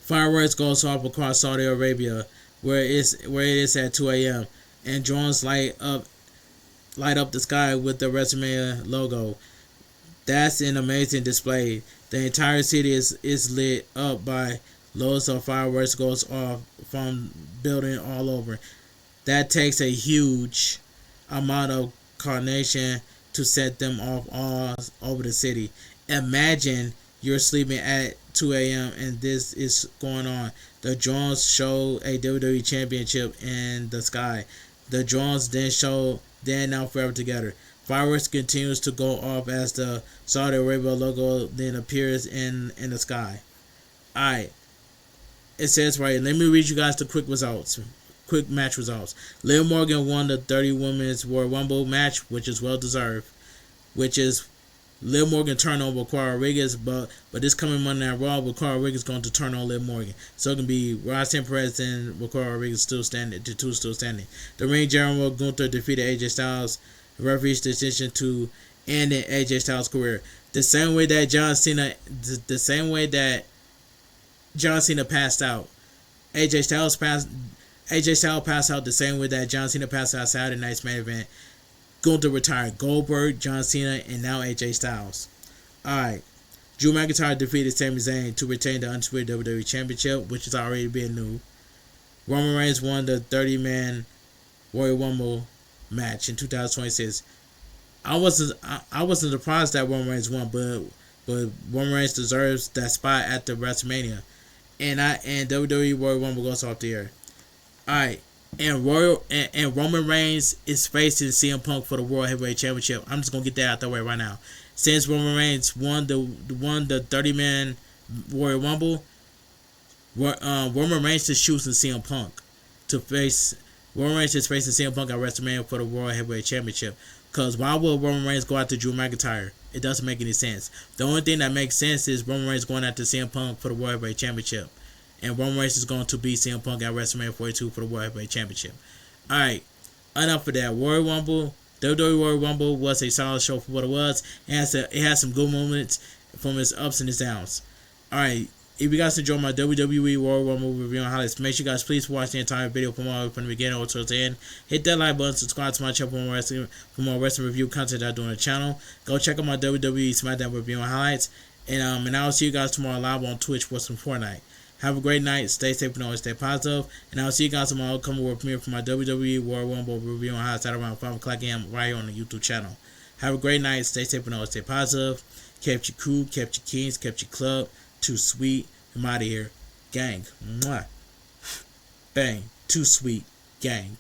Fireworks goes off across Saudi Arabia, where it is at 2 a.m. and drones light up the sky with the WrestleMania logo. That's an amazing display. The entire city is lit up by loads of fireworks goes off from building all over. That takes a huge amount of coordination to set them off all over the city. Imagine you're sleeping at 2 a.m. and this is going on. The drones show a WWE championship in the sky. The drones then show Then Now Forever Together. Fireworks continues to go off as the Saudi Arabia logo then appears in the sky. Alright. It says right here, let me read you guys the quick match results. Liv Morgan won the 30 Women's Royal Rumble match, which is well deserved. Which is Liv Morgan turned on Victoria Rodriguez, but this coming Monday Night Raw, Victoria Rodriguez is going to turn on Liv Morgan. So it can be Roxanne Perez and Victoria Rodriguez still standing. The two still standing. The ring general Gunther defeated AJ Styles. The referee's decision to end AJ Styles' career. The same way that John Cena passed out. AJ AJ Styles passed out the same way that John Cena passed out Saturday night's main event. Going to retire Goldberg, John Cena, and now AJ Styles. Alright. Drew McIntyre defeated Sami Zayn to retain the Undisputed WWE Championship, which is already being new. Roman Reigns won the 30-man Royal Rumble match in 2026. I wasn't surprised that Roman Reigns won, but Roman Reigns deserves that spot at the WrestleMania, and WWE Royal Rumble goes off the air. All right, and Roman Reigns is facing CM Punk for the World Heavyweight Championship. I'm just gonna get that out the way right now. Since Roman Reigns won the 30-man Royal Rumble, Roman Reigns is choosing CM Punk to face. Roman Reigns is facing CM Punk at WrestleMania for the World Heavyweight Championship. Because why would Roman Reigns go after Drew McIntyre? It doesn't make any sense. The only thing that makes sense is Roman Reigns going after CM Punk for the World Heavyweight Championship. And Roman Reigns is going to beat CM Punk at WrestleMania 42 for the World Heavyweight Championship. Alright, enough of that. Royal Rumble, WWE Royal Rumble was a solid show for what it was. It has some good moments from its ups and its downs. Alright, if you guys enjoyed my WWE Royal Rumble review and highlights, make sure you guys please watch the entire video from the beginning or towards the end. Hit that like button, subscribe to my channel for more wrestling review content I do on the channel. Go check out my WWE SmackDown review and highlights. And I'll see you guys tomorrow live on Twitch with some Fortnite. Have a great night, stay safe and always stay positive. And I'll see you guys on my upcoming world premiere for my WWE Royal Rumble review and highlights at around 5 o'clock a.m. right here on the YouTube channel. Have a great night, stay safe and always stay positive. Kept your crew, kept your kings, kept your club. Too sweet. I'm out of here. Gang. Mwah. Bang. Too sweet. Gang.